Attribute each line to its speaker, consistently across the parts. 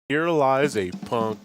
Speaker 1: Here lies a punk.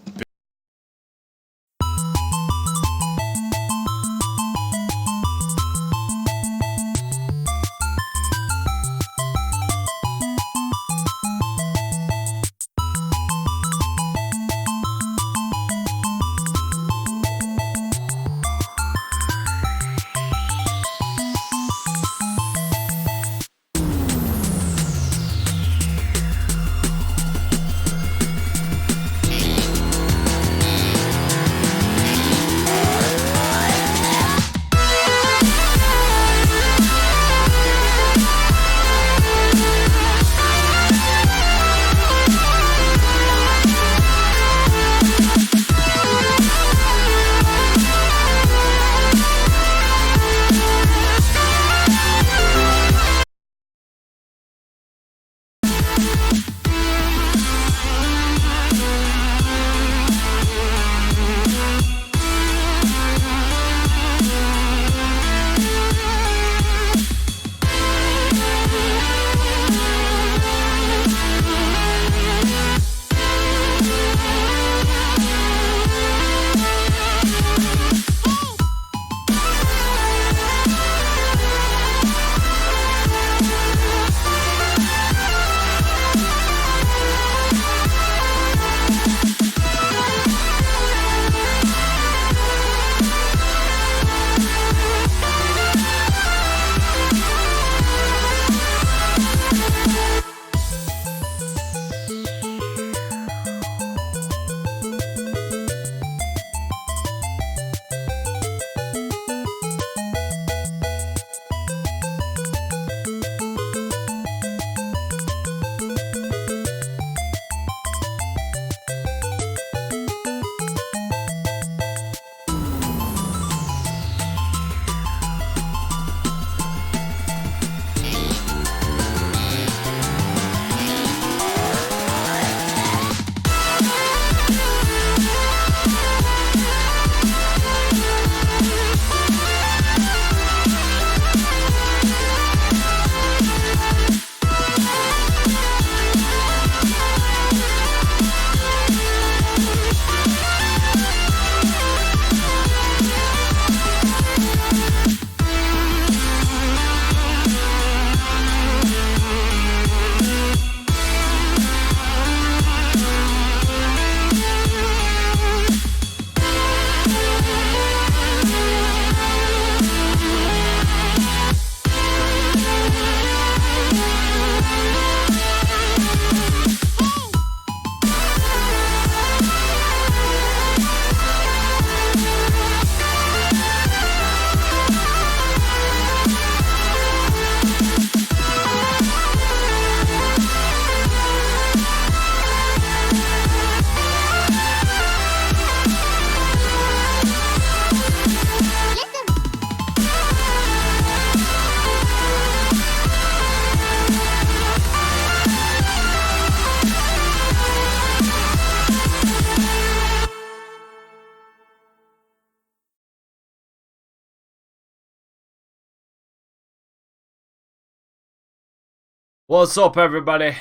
Speaker 2: What's up, everybody?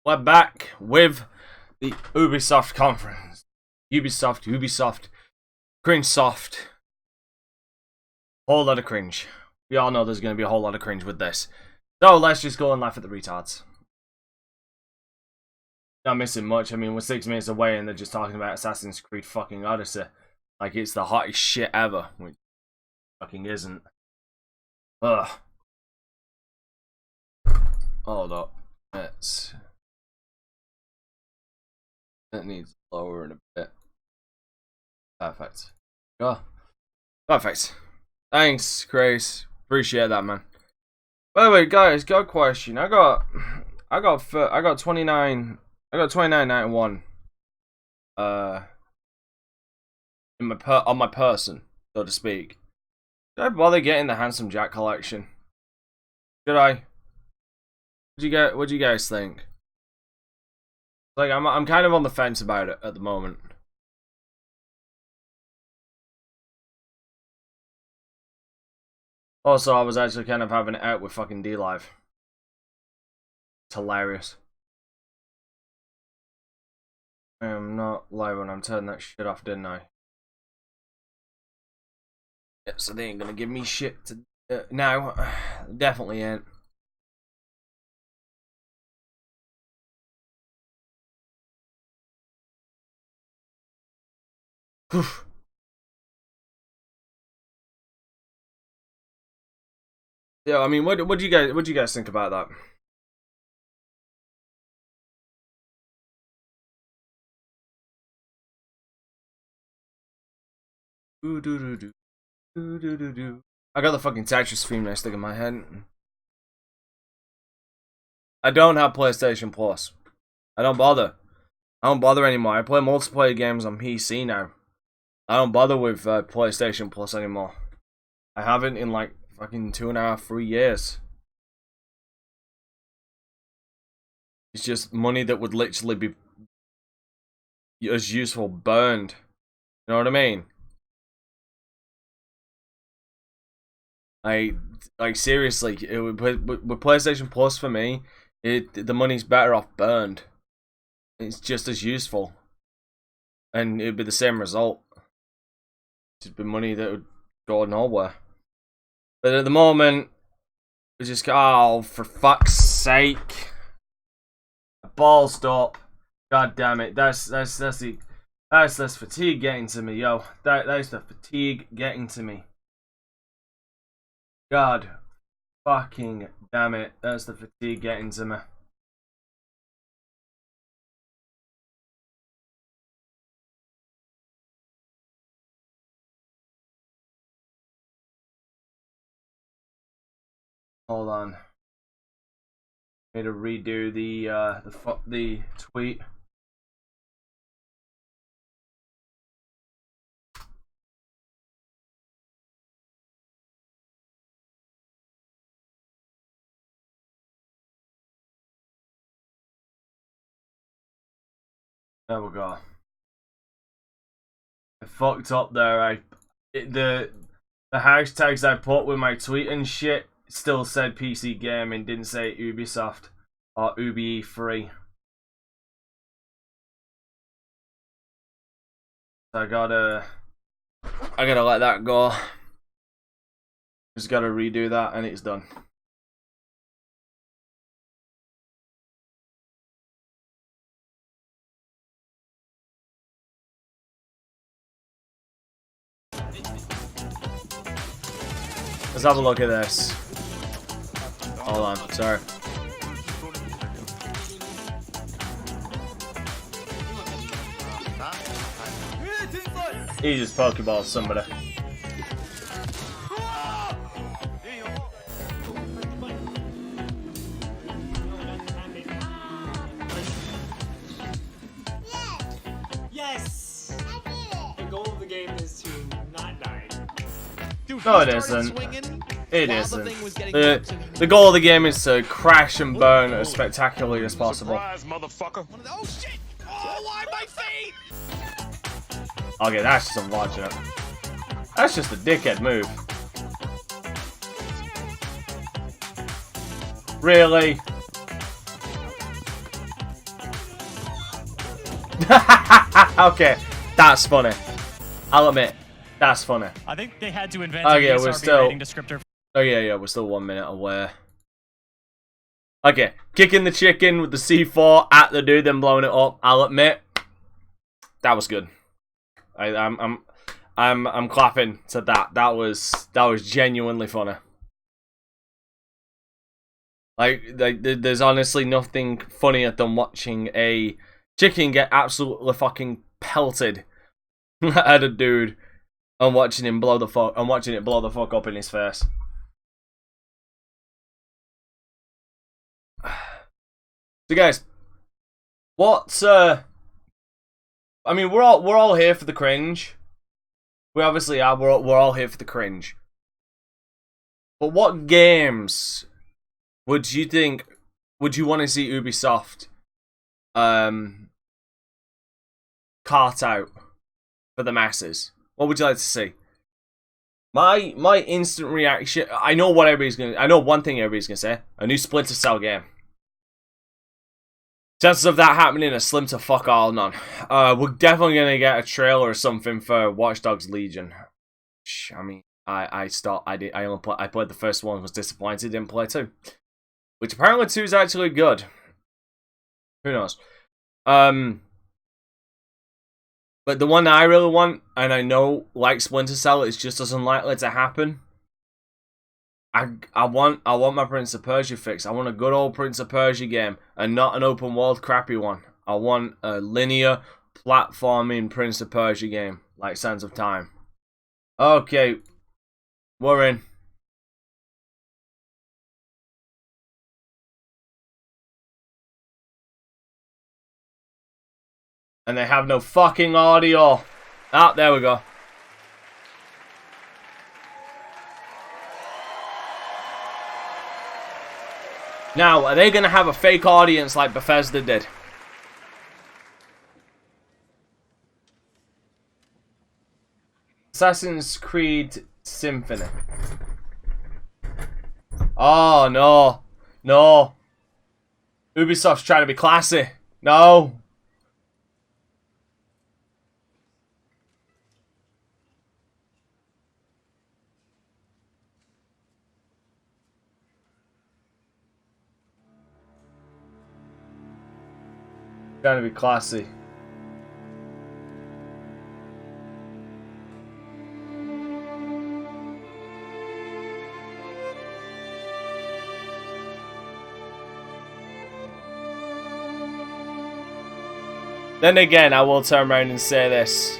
Speaker 2: We're back with the Ubisoft conference. Ubisoft, cringe soft. Whole lot of cringe. We all know there's going to be a whole lot of cringe with this. So let's just go and laugh at the retards. Not missing much. I mean, we're 6 minutes away and they're just talking about Assassin's Creed fucking Odyssey. Like it's the hottest shit ever. Which fucking isn't. Ugh. Hold up. That needs lowering a bit. Perfect. Go. Perfect. Thanks, Grace. Appreciate that, man. By the way, guys, got a question. I got 29.91 in on my person, so to speak. Should I bother getting the Handsome Jack collection? Should I? What do you guys think? Like, I'm kind of on the fence about it at the moment. Also, I was actually kind of having it out with fucking D-Live. It's hilarious. I am not live when I'm turning that shit off, didn't I? Yeah, so they ain't gonna give me shit to now. Definitely ain't. Yeah, I mean, what do you guys think about that? I got the fucking Tetris theme now stuck in my head. I don't have PlayStation Plus. I don't bother. I don't bother anymore. I play multiplayer games on PC now. I don't bother with PlayStation Plus anymore. I haven't in like fucking 2.5, 3 years. It's just money that would literally be as useful burned. You know what I mean? Like seriously, with PlayStation Plus for me, the money's better off burned. It's just as useful, and it'd be the same result. It'd be money that would go nowhere. But at the moment, we just go, oh, for fuck's sake, balls up. God damn it, that's this fatigue getting to me, yo. That's the fatigue getting to me. God fucking damn it, that's the fatigue getting to me. Hold on. Need to redo the tweet. There we go. I fucked up there. The hashtags I put with my tweet and shit still said PC Gaming, didn't say Ubisoft or Ubi3. So I gotta let that go. Just gotta redo that and it's done. Let's have a look at this. Hold on, sorry. He just Pokeballed somebody.
Speaker 1: Yes! The goal of the game is to not die.
Speaker 2: No, it isn't. It isn't. The goal of the game is to crash and burn as spectacularly as possible.
Speaker 1: Oh shit! Oh, why my feet?
Speaker 2: Okay, that's just unfortunate. That's just a dickhead move. Really? Okay, that's funny. I'll admit, that's funny.
Speaker 3: I think they had to invent
Speaker 2: Okay,
Speaker 3: a
Speaker 2: we're
Speaker 3: BSRB
Speaker 2: still.
Speaker 3: rating descriptor.
Speaker 2: Oh yeah, we're still 1 minute away. Okay, kicking the chicken with the C4 at the dude, then blowing it up. I'll admit, that was good. I'm clapping to that. That was genuinely funny. Like there's honestly nothing funnier than watching a chicken get absolutely fucking pelted at a dude and watching it blow the fuck up in his face. So guys, I mean, we're all here for the cringe. We obviously are. We're all here for the cringe. But what games would you want to see Ubisoft cart out for the masses? What would you like to see? My instant reaction. I know one thing everybody's gonna say. A new Splinter Cell game. Chances of that happening are slim to fuck all none. We're definitely gonna get a trailer or something for Watch Dogs Legion. I mean, I played the first one, was disappointed, didn't play 2. Which apparently 2 is actually good. Who knows? But the one that I really want, and I know, like Splinter Cell, it's just as unlikely to happen. I want my Prince of Persia fix. I want a good old Prince of Persia game, and not an open world crappy one. I want a linear platforming Prince of Persia game, like Sands of Time. Okay, we're in. And they have no fucking audio. Ah, there we go. Now, are they going to have a fake audience like Bethesda did? Assassin's Creed Symphony. Oh, no. No. Ubisoft's trying to be classy. No. Trying to be classy. Then again, I will turn around and say this.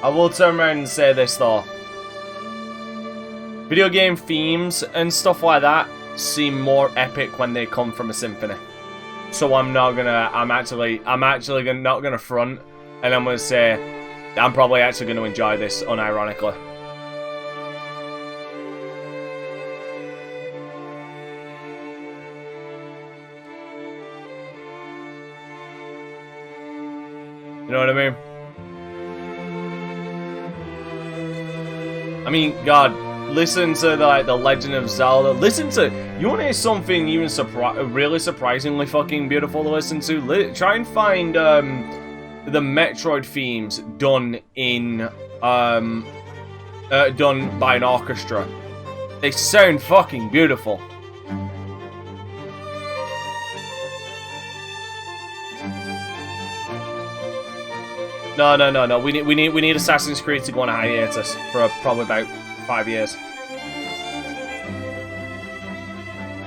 Speaker 2: I will turn around and say this though. Video game themes and stuff like that seem more epic when they come from a symphony. So I'm actually not gonna front, and I'm gonna say I'm probably actually gonna enjoy this unironically. You know what I mean? I mean, God, listen to the Legend of Zelda. Listen to, you want to hear something even really surprisingly fucking beautiful to listen to? Try and find the Metroid themes done in done by an orchestra. They sound fucking beautiful. No. We need Assassin's Creed to go on a hiatus for probably about 5 years.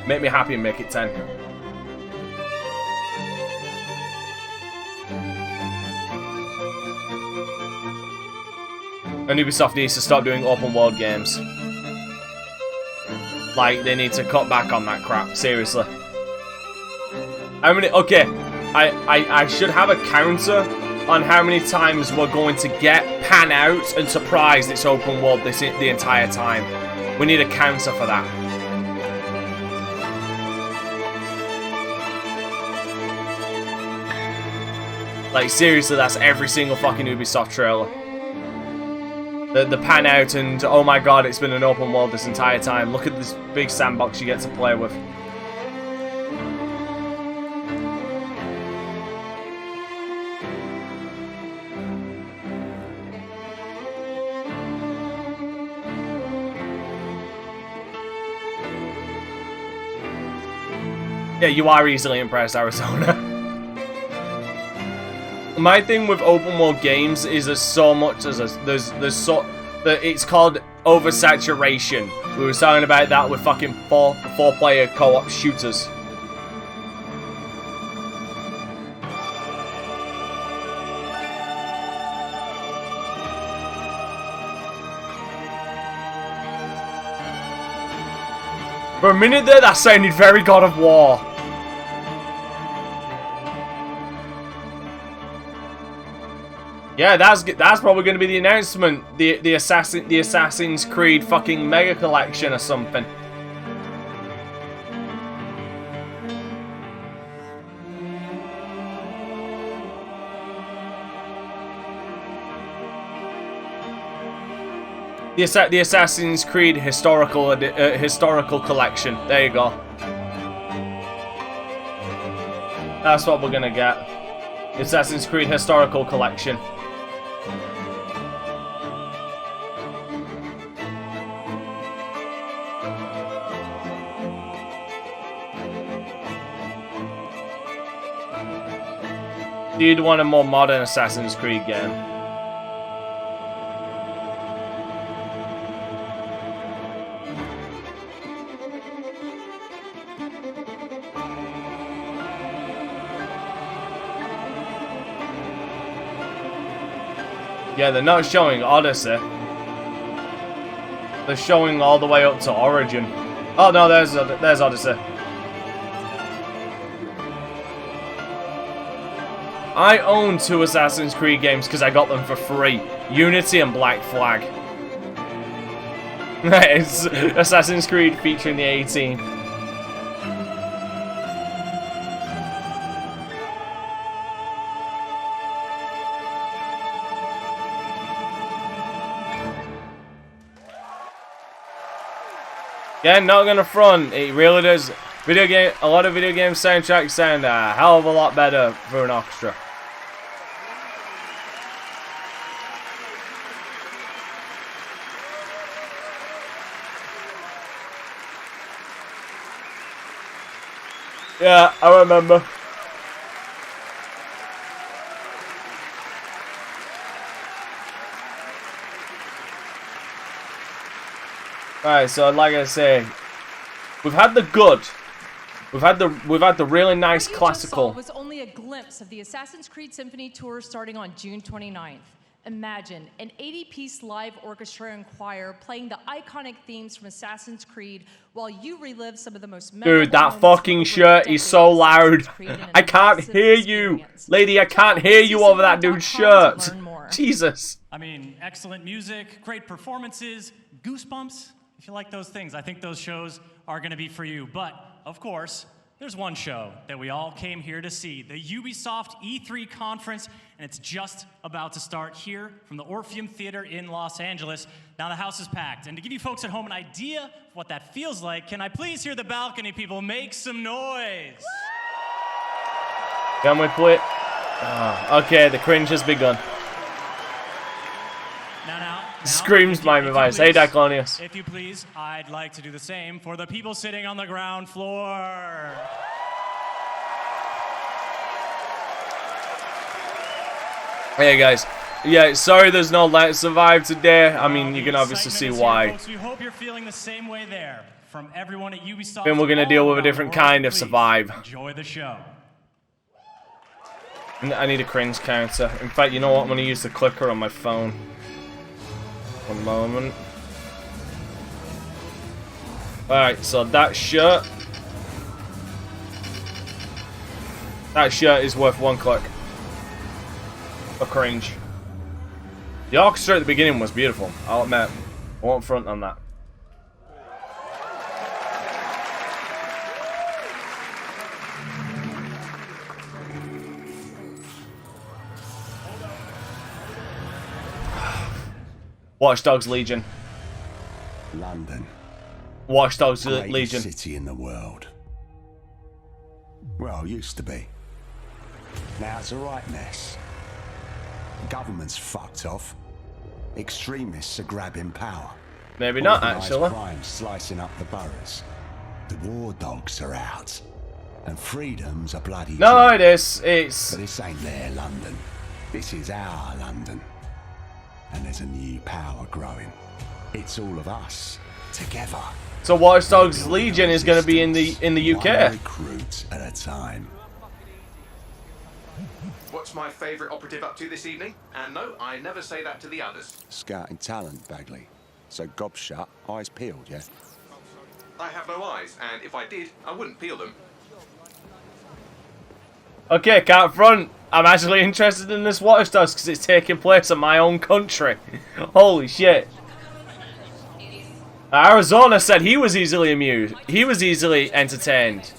Speaker 2: Make me happy and make it 10. And Ubisoft needs to stop doing open world games. Like, they need to cut back on that crap, seriously. How many, okay, I should have a counter on how many times we're going to get pan out and surprised it's open world the entire time. We need a counter for that. Like, seriously, that's every single fucking Ubisoft trailer. The pan out and, oh my god, it's been an open world this entire time. Look at this big sandbox you get to play with. Yeah, you are easily impressed, Arizona. My thing with open world games is there's so much there's it's called oversaturation. We were talking about that with fucking four-player co-op shooters. For a minute there, that sounded very God of War. Yeah, that's probably going to be the announcement. The Assassin's Creed fucking mega collection or something. The Assassin's Creed historical collection. There you go. That's what we're gonna get. Assassin's Creed historical collection. You'd want a more modern Assassin's Creed game. Yeah, they're not showing Odyssey. They're showing all the way up to Origin. Oh no, there's Odyssey. I own 2 Assassin's Creed games because I got them for free. Unity and Black Flag. It's Assassin's Creed featuring the 18. Yeah, not gonna front. It really does. A lot of video game soundtracks sound a hell of a lot better for an orchestra. Yeah, I remember. Alright, so like I say, we've had the good. We've had the really nice classical.
Speaker 3: Was only a glimpse of the Assassin's Creed Symphony Tour starting on June 29th. Imagine an 80-piece live orchestra and choir playing the iconic themes from Assassin's Creed while you relive some of the most memorable.
Speaker 2: Dude, that fucking shirt is so loud. I can't hear you. Lady, I can't hear you over that dude's shirt. Jesus.
Speaker 4: I mean, excellent music, great performances, goosebumps. If you like those things, I think those shows are going to be for you. But, of course, there's one show that we all came here to see, the Ubisoft E3 conference, and it's just about to start here from the Orpheum Theater in Los Angeles. Now the house is packed, and to give you folks at home an idea of what that feels like, can I please hear the balcony people make some noise?
Speaker 2: Can we play? Oh, okay, the cringe has begun.
Speaker 4: Now,
Speaker 2: Screams my device. Hey, Diclonius.
Speaker 4: If you please, I'd like to do the same for the people sitting on the ground floor.
Speaker 2: Hey guys, yeah, sorry there's no Let It Survive today. I mean, you can obviously see why.
Speaker 4: Folks, we hope you're feeling the same way there. From everyone at Ubisoft.
Speaker 2: Then we're gonna deal with a different kind of survive.
Speaker 4: Enjoy the show.
Speaker 2: I need a cringe counter. In fact, you know what? I'm gonna use the clicker on my phone. One moment. Alright, so that shirt is worth 1 click. A cringe. The orchestra at the beginning was beautiful, I'll admit. I won't front on that. Watch Dogs Legion.
Speaker 5: London.
Speaker 2: Watch Dogs
Speaker 5: Greatest
Speaker 2: Legion.
Speaker 5: city in the world. Well, used to be. Now it's a right mess. The government's fucked off. Extremists are grabbing power.
Speaker 2: Maybe not,
Speaker 5: Organised
Speaker 2: actually.
Speaker 5: crime slicing up the boroughs. The war dogs are out. And freedom's a bloody
Speaker 2: No,
Speaker 5: joke.
Speaker 2: it is. It's...
Speaker 5: But this ain't their London. This is our London. And there's a new power growing. It's all of us, together.
Speaker 2: So Watch Dogs Legion is going to be in the UK.
Speaker 5: One recruit at a time.
Speaker 6: What's my favourite operative up to this evening? And no, I never say that to the others.
Speaker 5: Scouting talent, Bagley. So gob shut, eyes peeled, yeah?
Speaker 6: I have no eyes, and if I did, I wouldn't peel them.
Speaker 2: Okay, can't front. I'm actually interested in this Watch Dogs because it's taking place in my own country. Holy shit. Arizona said he was easily amused. He was easily entertained.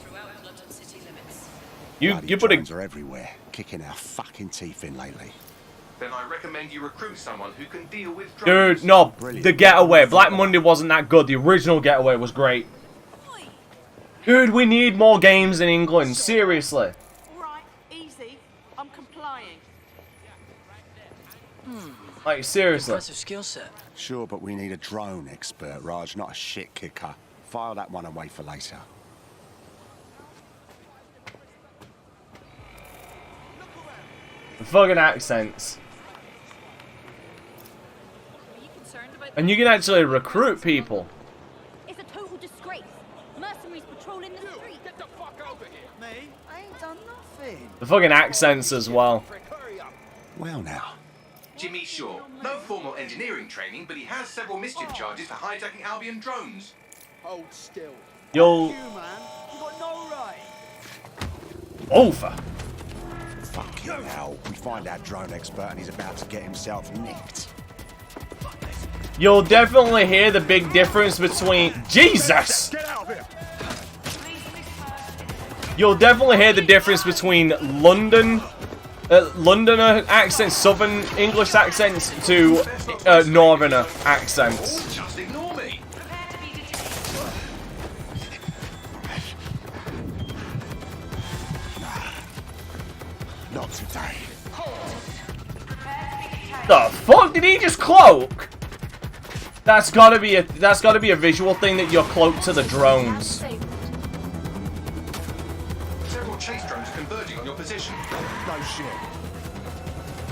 Speaker 2: You put
Speaker 5: Bloody
Speaker 2: a...
Speaker 5: drones are everywhere, kicking our fucking teeth in lately.
Speaker 6: then I recommend you recruit someone who can deal with
Speaker 2: Dude,
Speaker 6: drones.
Speaker 2: no, the Getaway. Black Monday wasn't that good. The original Getaway was great. Dude, we need more games in England. Seriously.
Speaker 7: Right, easy. I'm complying.
Speaker 2: Like, seriously.
Speaker 8: Impressive skill set.
Speaker 5: Sure, but we need a drone expert, Raj, not a shit kicker. File that one away for later.
Speaker 2: The fucking accents.
Speaker 9: Are you concerned about
Speaker 2: And you can actually recruit people.
Speaker 9: It's a total disgrace. Mercenaries patrolling the street.
Speaker 10: Get the fuck over here.
Speaker 7: Me? I ain't done nothing.
Speaker 2: The fucking accents as well.
Speaker 10: Hurry up.
Speaker 5: Well now,
Speaker 6: Jimmy Shaw. No formal engineering training, but he has several mischief charges for hijacking Albion drones.
Speaker 10: Hold still.
Speaker 2: You'll...
Speaker 10: You, man. You got no right.
Speaker 2: Over.
Speaker 5: fucking hell. We find our drone expert and he's about to get himself nicked.
Speaker 2: You'll definitely hear the big difference between... Jesus!
Speaker 5: Get out of here!
Speaker 2: You'll definitely hear the difference between Londoner accents, Southern English accents, to Northerner accents.
Speaker 6: Just ignore me.
Speaker 5: Not today.
Speaker 2: The fuck did he just cloak? That's gotta be a visual thing that you're cloaked to the drones.
Speaker 6: Several chase drones are converging on your position.
Speaker 5: No shit.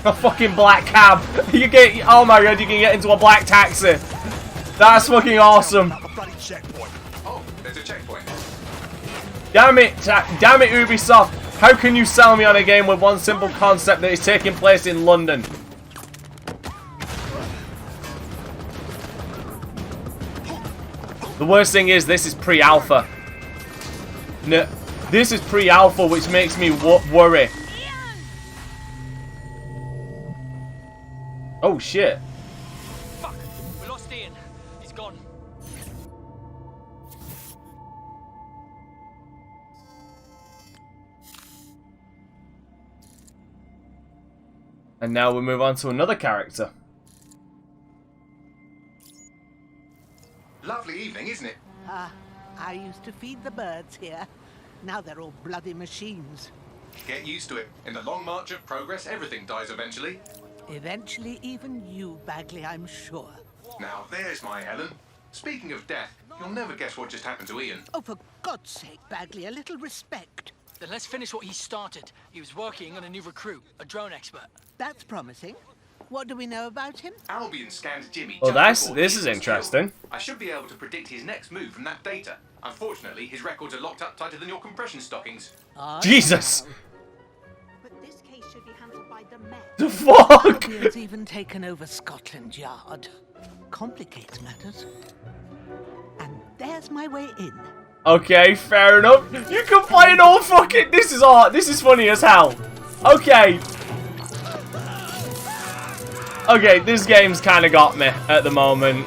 Speaker 2: A fucking black cab. You get, oh my god, you can get into a black taxi. That's fucking awesome.
Speaker 5: A bloody checkpoint.
Speaker 6: Oh, there's a checkpoint.
Speaker 2: Damn it, Ubisoft. How can you sell me on a game with one simple concept that is taking place in London? The worst thing is, this is pre-alpha. No, this is pre-alpha, which makes me worry. Oh shit.
Speaker 8: Fuck! We lost Ian. He's gone.
Speaker 2: And now we move on to another character.
Speaker 6: Lovely evening, isn't it?
Speaker 7: I used to feed the birds here. Now they're all bloody machines.
Speaker 6: Get used to it. In the long march of progress, everything dies eventually.
Speaker 7: Eventually, even you, Bagley, I'm sure.
Speaker 6: Now, there's my Helen. Speaking of death, you'll never guess what just happened to Ian.
Speaker 7: Oh, for God's sake, Bagley, a little respect.
Speaker 8: Then let's finish what he started. He was working on a new recruit, a drone expert.
Speaker 7: That's promising. What do we know about him?
Speaker 6: Albion scanned Jimmy.
Speaker 2: Well,
Speaker 6: just before
Speaker 2: this
Speaker 6: Ian
Speaker 2: is
Speaker 6: was
Speaker 2: interesting.
Speaker 6: killed. I should be able to predict his next move from that data. Unfortunately, his records are locked up tighter than your compression stockings.
Speaker 2: Jesus!
Speaker 9: But this case should be handled by the Met.
Speaker 2: The fuck?
Speaker 7: Albion's even taken over Scotland Yard. Complicates matters. And there's my way in.
Speaker 2: Okay, fair enough. You can play an old fucking... This is funny as hell. Okay. Okay, this game's kind of got me at the moment.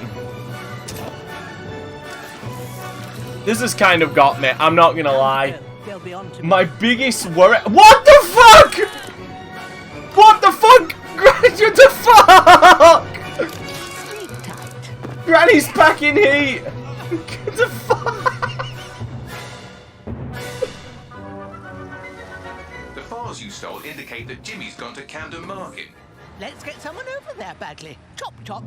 Speaker 2: This has kind of got me, I'm not gonna lie.
Speaker 7: They'll be on to me.
Speaker 2: My biggest worry... What the fuck?! What the fuck?! What the fuck?!
Speaker 7: Sleep tight.
Speaker 2: Granny's packing heat! What the fuck?!
Speaker 6: The files you stole indicate that Jimmy's gone to Camden Market.
Speaker 7: Let's get someone over there, Bagley. Chop, chop.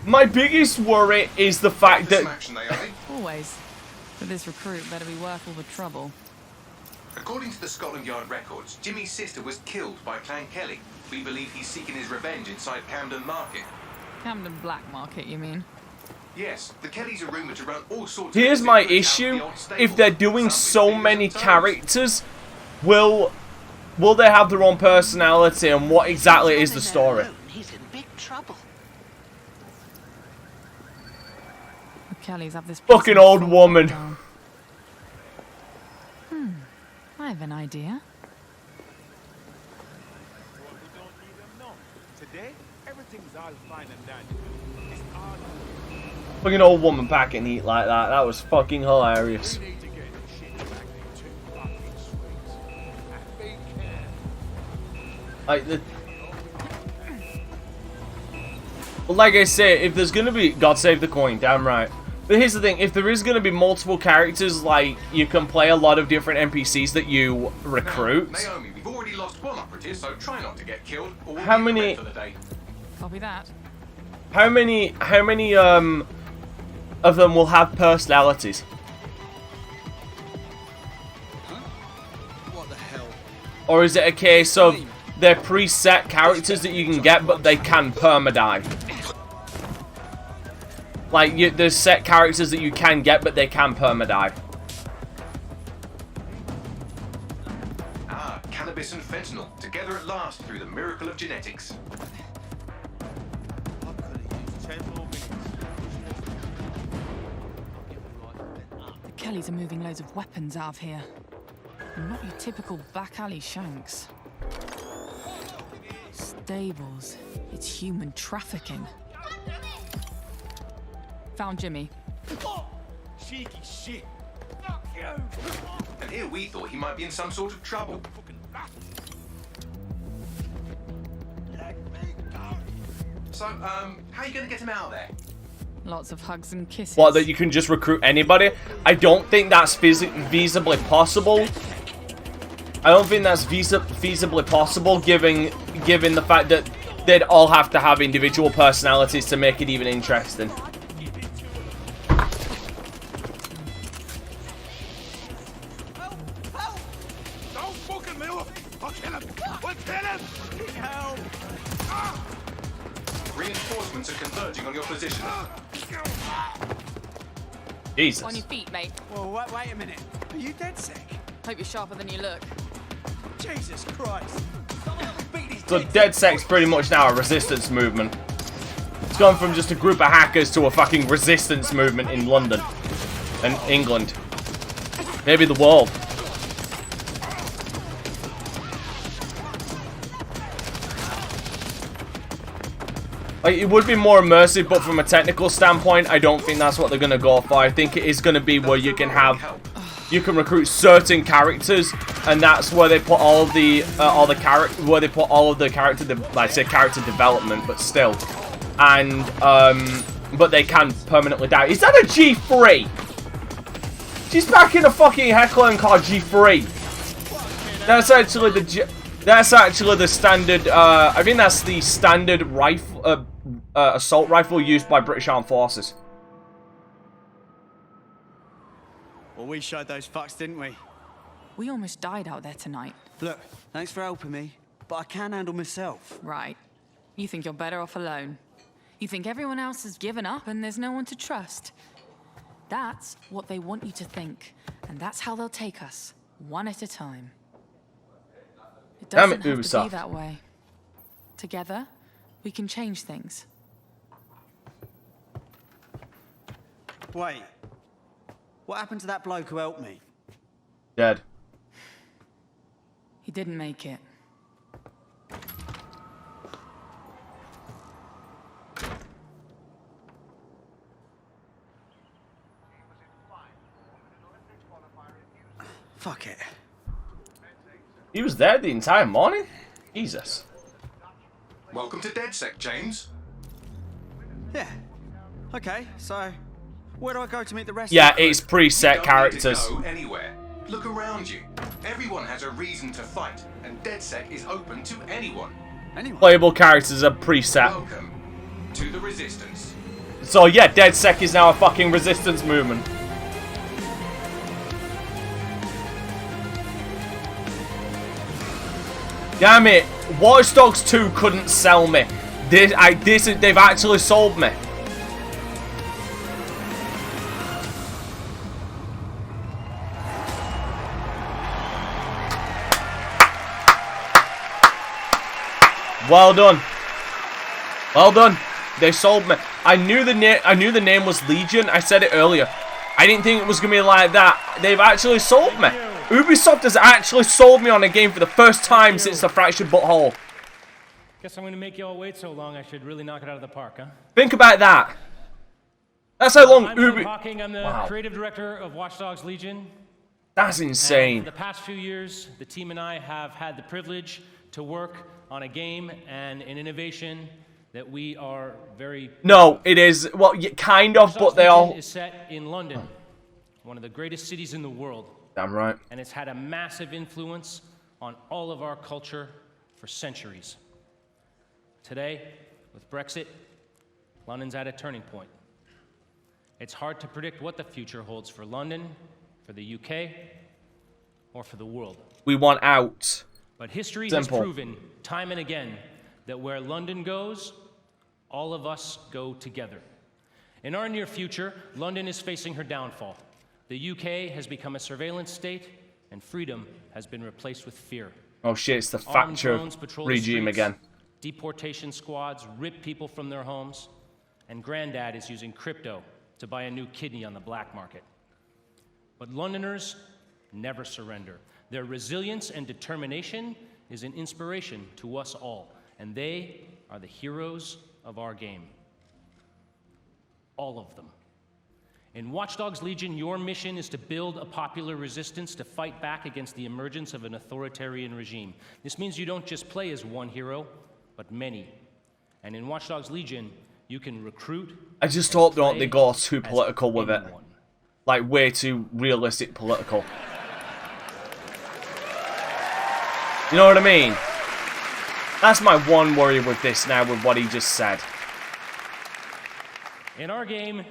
Speaker 2: My biggest worry is the fact
Speaker 6: Some
Speaker 2: that...
Speaker 6: action, they are.
Speaker 11: Always. But this recruit better be worth all the trouble.
Speaker 6: According to the Scotland Yard records, Jimmy's sister was killed by Clan Kelly. We believe he's seeking his revenge inside Camden Market.
Speaker 11: Camden Black Market, you mean?
Speaker 6: Yes, the Kellys are rumoured to run all sorts
Speaker 2: Here's
Speaker 6: of...
Speaker 2: my
Speaker 6: secrets out of
Speaker 2: issue.
Speaker 6: the old stable.
Speaker 2: If they're doing
Speaker 6: Some
Speaker 2: so many
Speaker 6: things
Speaker 2: characters, will they have their own personality, and what exactly is the story?
Speaker 7: He's in big trouble.
Speaker 11: The Kellys have this
Speaker 2: Fucking
Speaker 11: prison
Speaker 2: old
Speaker 11: full
Speaker 2: woman.
Speaker 11: down. I have an idea.
Speaker 10: Today, everything's all fine and dandy. It's all
Speaker 2: Fucking old woman packing heat like that. That was fucking hilarious.
Speaker 10: we need to get shit back into fucking
Speaker 2: Like like I say, if there's gonna be God save the coin, damn right. But here's the thing: if there is gonna be multiple characters, like you can play a lot of different NPCs that you recruit.
Speaker 6: Naomi, we've already lost one operative, so try not to get killed. Or we'll
Speaker 2: How
Speaker 6: be
Speaker 2: many?
Speaker 6: prepared for the day.
Speaker 11: Copy that.
Speaker 2: How many of them will have personalities?
Speaker 10: What the hell?
Speaker 2: Or is it a case of they're preset characters that you can get, but they can permadie? Like, there's set characters that you can get, but they can permadie.
Speaker 6: Ah, cannabis and fentanyl, together at last through the miracle of genetics.
Speaker 10: I could have used 10 more minutes.
Speaker 11: The Kellys are moving loads of weapons out of here. Not your typical back alley shanks. Stables. It's human trafficking. Found Jimmy.
Speaker 10: Cheeky shit. Fuck you.
Speaker 6: And here we thought he might be in some sort of trouble. So, how are you going to get him out of there?
Speaker 11: Lots of hugs and kisses.
Speaker 2: What, that you can just recruit anybody? I don't think that's feasibly possible. I don't think that's feasibly possible, given the fact that they'd all have to have individual personalities to make it even interesting.
Speaker 10: Don't fucking move! I'll kill him! We'll kill him! Help!
Speaker 6: Reinforcements are converging on your position.
Speaker 2: Jesus.
Speaker 11: On your feet, mate.
Speaker 10: Well, wait a minute. Are you dead sick?
Speaker 11: Hope you're sharper than you look.
Speaker 10: Jesus Christ!
Speaker 2: So DanteCrysis pretty much now a resistance movement. It's gone from just a group of hackers to a fucking resistance movement in London and England. Maybe the world. Like, it would be more immersive, but from a technical standpoint, I don't think that's what they're gonna go for. I think it is gonna be where you can recruit certain characters, and that's where they put all of the character development, but still, and but they can permanently die. Is that a G3? She's back in a fucking heckler car G3. That's actually the standard. I think that's the standard rifle, assault rifle used by British Armed Forces.
Speaker 12: Well, we showed those fucks, didn't we?
Speaker 11: We almost died out there tonight.
Speaker 12: Look, thanks for helping me, but I can handle myself.
Speaker 11: Right. You think you're better off alone. You think everyone else has given up and there's no one to trust. That's what they want you to think, and that's how they'll take us, one at a time. It doesn't have to be that way. Together, we can change things.
Speaker 12: Wait. What happened to that bloke who helped me?
Speaker 2: Dead.
Speaker 11: He didn't make it.
Speaker 12: Fuck it.
Speaker 2: He was there the entire morning? Jesus.
Speaker 6: Welcome to DedSec, James.
Speaker 12: Yeah. Okay, so where do I go to meet the rest
Speaker 2: Yeah,
Speaker 12: of the crew?
Speaker 2: it's preset characters.
Speaker 6: You don't need to go anywhere. Look around you. Everyone has a reason to fight, and DedSec is open to anyone.
Speaker 2: Playable characters are preset.
Speaker 6: Welcome to the Resistance.
Speaker 2: So yeah, DedSec is now a fucking resistance movement. Damn it! Watch Dogs 2 couldn't sell me. They've actually sold me. Well done. Well done. They sold me. I knew the name was Legion. I said it earlier. I didn't think it was gonna be like that. They've actually sold me. Ubisoft has actually sold me on a game for the first time since the Fractured Butthole.
Speaker 13: Guess I'm gonna make you all wait so long. I should really knock it out of the park, huh?
Speaker 2: Think about that. That's how long
Speaker 13: I'm Hawking. I'm the creative director of Watch Dogs Legion.
Speaker 2: That's insane.
Speaker 13: And for the past few years, the team and I have had the privilege to work on a game and an innovation that we are very...
Speaker 2: No, it is. Well, kind of, but they all...
Speaker 13: is set in London, one of the greatest cities in the world.
Speaker 2: Damn right.
Speaker 13: And it's had a massive influence on all of our culture for centuries. Today, with Brexit, London's at a turning point. It's hard to predict what the future holds for London, for the UK, or for the world.
Speaker 2: We want out.
Speaker 13: But history
Speaker 2: Simple.
Speaker 13: has proven time and again that where London goes, all of us go together. In our near future, London is facing her downfall. The UK has become a surveillance state, and freedom has been replaced with fear.
Speaker 2: Oh shit, it's the
Speaker 13: Armed
Speaker 2: Thatcher
Speaker 13: drones patrol the
Speaker 2: regime
Speaker 13: streets,
Speaker 2: again.
Speaker 13: Deportation squads rip people from their homes, and Granddad is using crypto to buy a new kidney on the black market. But Londoners never surrender. Their resilience and determination is an inspiration to us all, and they are the heroes of our game. All of them. In Watch Dogs Legion, your mission is to build a popular resistance to fight back against the emergence of an authoritarian regime. This means you don't just play as one hero, but many. And in Watch Dogs Legion, you can recruit...
Speaker 2: I just hope they go too political with it. Like, way too realistic political. You know what I mean? That's my one worry with this now, with what he just said.
Speaker 13: In our game,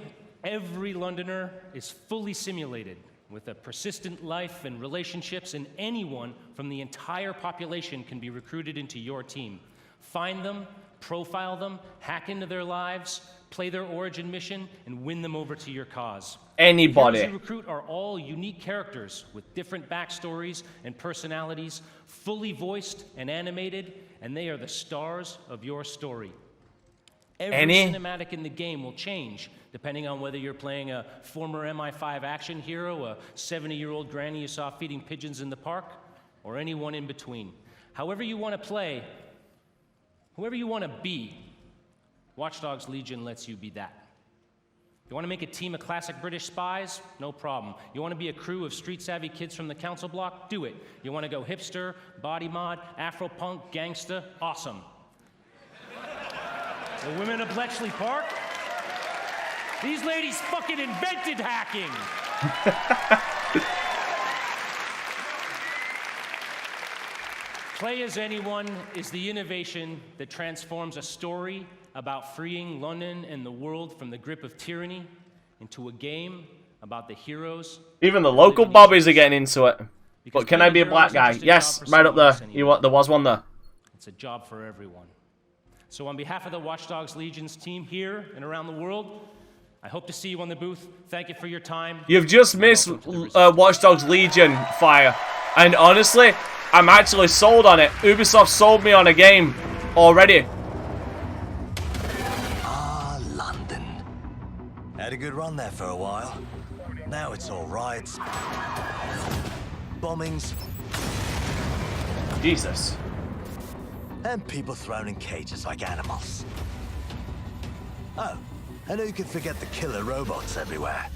Speaker 13: every Londoner is fully simulated with a persistent life and relationships, and anyone from the entire population can be recruited into your team. Find them, profile them, hack into their lives, play their origin mission, and win them over to your cause.
Speaker 2: Anybody.
Speaker 13: The heroes you recruit are all unique characters with different backstories and personalities, fully voiced and animated, and they are the stars of your story. Every cinematic in the game will change, depending on whether you're playing a former MI5 action hero, a 70-year-old granny you saw feeding pigeons in the park, or anyone in between. However you want to play, whoever you want to be, Watch Dogs Legion lets you be that. You want to make a team of classic British spies? No problem. You want to be a crew of street-savvy kids from the council block? Do it. You want to go hipster, body mod, Afro-punk, gangsta? Awesome. The women of Bletchley Park? These ladies fucking invented hacking! Play as Anyone is the innovation that transforms a story about freeing London and the world from the grip of tyranny into a game about the heroes.
Speaker 2: Even the local bobbies are getting into it. But can I be a black guy? Yes, right up there. You what? There was one there.
Speaker 13: It's a job for everyone. So on behalf of the Watch Dogs Legion's team here and around the world, I hope to see you on the booth. Thank you for your time.
Speaker 2: You've just missed Watch Dogs Legion fire. And honestly, I'm actually sold on it. Ubisoft sold me on a game already.
Speaker 14: London. Had a good run there for a while. Now it's all riots, bombings,
Speaker 2: Jesus,
Speaker 14: and people thrown in cages like animals. Oh, and who could forget the killer robots everywhere?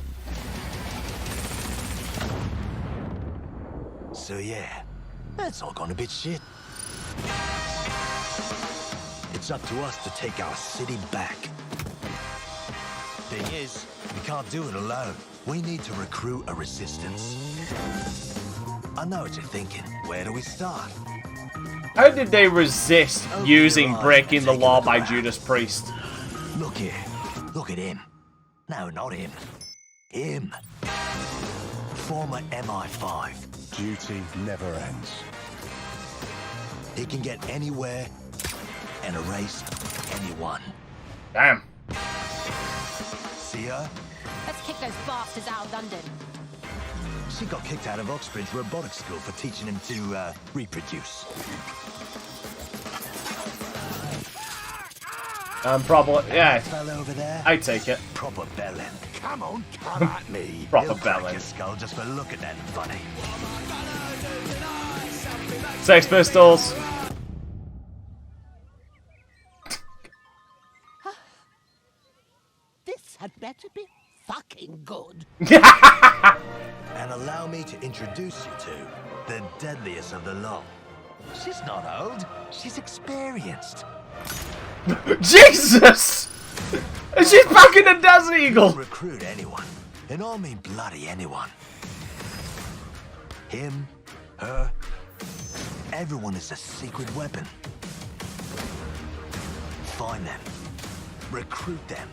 Speaker 14: So yeah, that's all gone a bit shit. It's up to us to take our city back. Thing is, we can't do it alone. We need to recruit a resistance. I know what you're thinking. Where do we start?
Speaker 2: How did they resist using breaking the law by Judas Priest?
Speaker 14: Look here. Look at him. No, not him. Him. Former MI5.
Speaker 5: Duty never ends.
Speaker 14: He can get anywhere and erase anyone.
Speaker 2: Damn.
Speaker 14: See her?
Speaker 9: Let's kick those bastards out of London.
Speaker 14: She got kicked out of Oxbridge Robotics School for teaching him to reproduce.
Speaker 2: Probably, yeah.
Speaker 14: Fell over there.
Speaker 2: I take it.
Speaker 14: Proper bellend. Come on, come at me.
Speaker 2: Proper
Speaker 14: He'll crack
Speaker 2: bellend.
Speaker 14: your skull just for looking at him funny.
Speaker 2: Sex Pistols.
Speaker 7: This had better be fucking good.
Speaker 14: And allow me to introduce you to the deadliest of the lot. She's not old. She's experienced.
Speaker 2: Jesus! She's back in the Desert Eagle!
Speaker 14: Recruit anyone, and I mean bloody anyone. Him, her, everyone is a secret weapon. Find them, recruit them,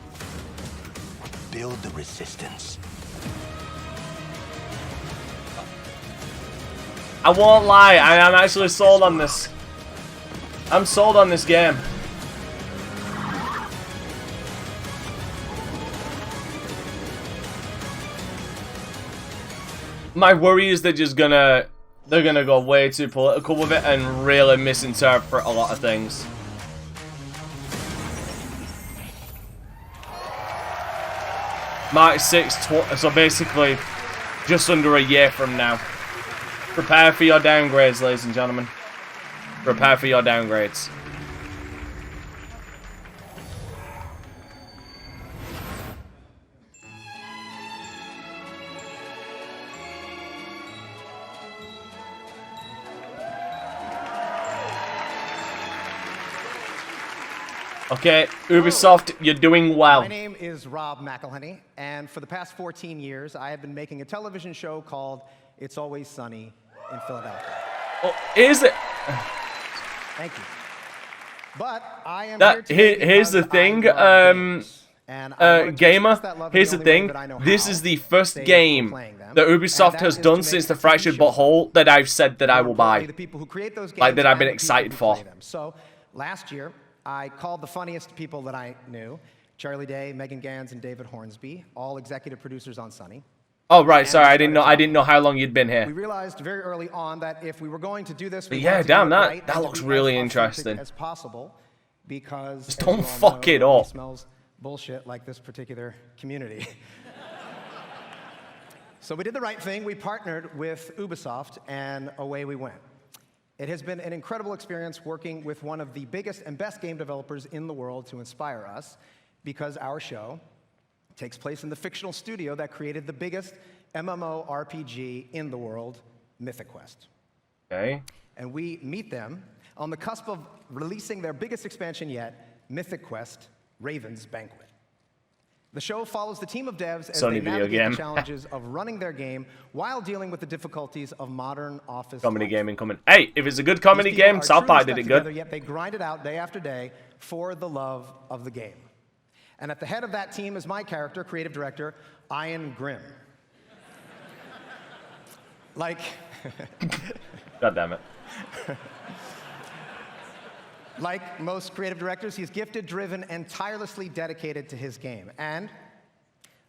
Speaker 14: build the resistance.
Speaker 2: I won't lie, I am actually sold on this. I'm sold on this game. My worry is they're gonna go way too political with it and really misinterpret a lot of things. March 6th, so basically just under a year from now. Prepare for your downgrades, ladies and gentlemen. Prepare for your downgrades. Okay, Ubisoft, you're doing well.
Speaker 15: My name is Rob McElhenney, and for the past 14 years, I have been making a television show called It's Always Sunny in Philadelphia.
Speaker 2: Oh, is it?
Speaker 15: Thank you. But I am
Speaker 2: here's the thing, gamer. Here's the thing. This is the first game that Ubisoft has done since the Fractured Butthole that I've said that I will buy. Like that I've been excited for.
Speaker 15: So last year, I called the funniest people that I knew: Charlie Day, Megan Gans, and David Hornsby, all executive producers on Sunny.
Speaker 2: Oh right, sorry, I didn't know how long you'd been here.
Speaker 15: We realized very early on that if we were going to do this,
Speaker 2: but yeah, damn, that looks really interesting.
Speaker 15: As possible, because
Speaker 2: just don't fuck it up.
Speaker 15: It smells bullshit like this particular community. So we did the right thing. We partnered with Ubisoft, and away we went. It has been an incredible experience working with one of the biggest and best game developers in the world to inspire us, because our show takes place in the fictional studio that created the biggest MMORPG in the world, Mythic Quest.
Speaker 2: Okay.
Speaker 15: And we meet them on the cusp of releasing their biggest expansion yet, Mythic Quest: Raven's Banquet. The show follows the team of devs as they navigate the challenges of running their game while dealing with the difficulties of modern office
Speaker 2: comedy gaming coming. Hey, if it's a good comedy game, South Park did it good.
Speaker 15: Yet they grind it out day after day for the love of the game. And at the head of that team is my character, creative director, Ian Grimm. Like...
Speaker 2: God damn it.
Speaker 15: Like most creative directors, he's gifted, driven, and tirelessly dedicated to his game. And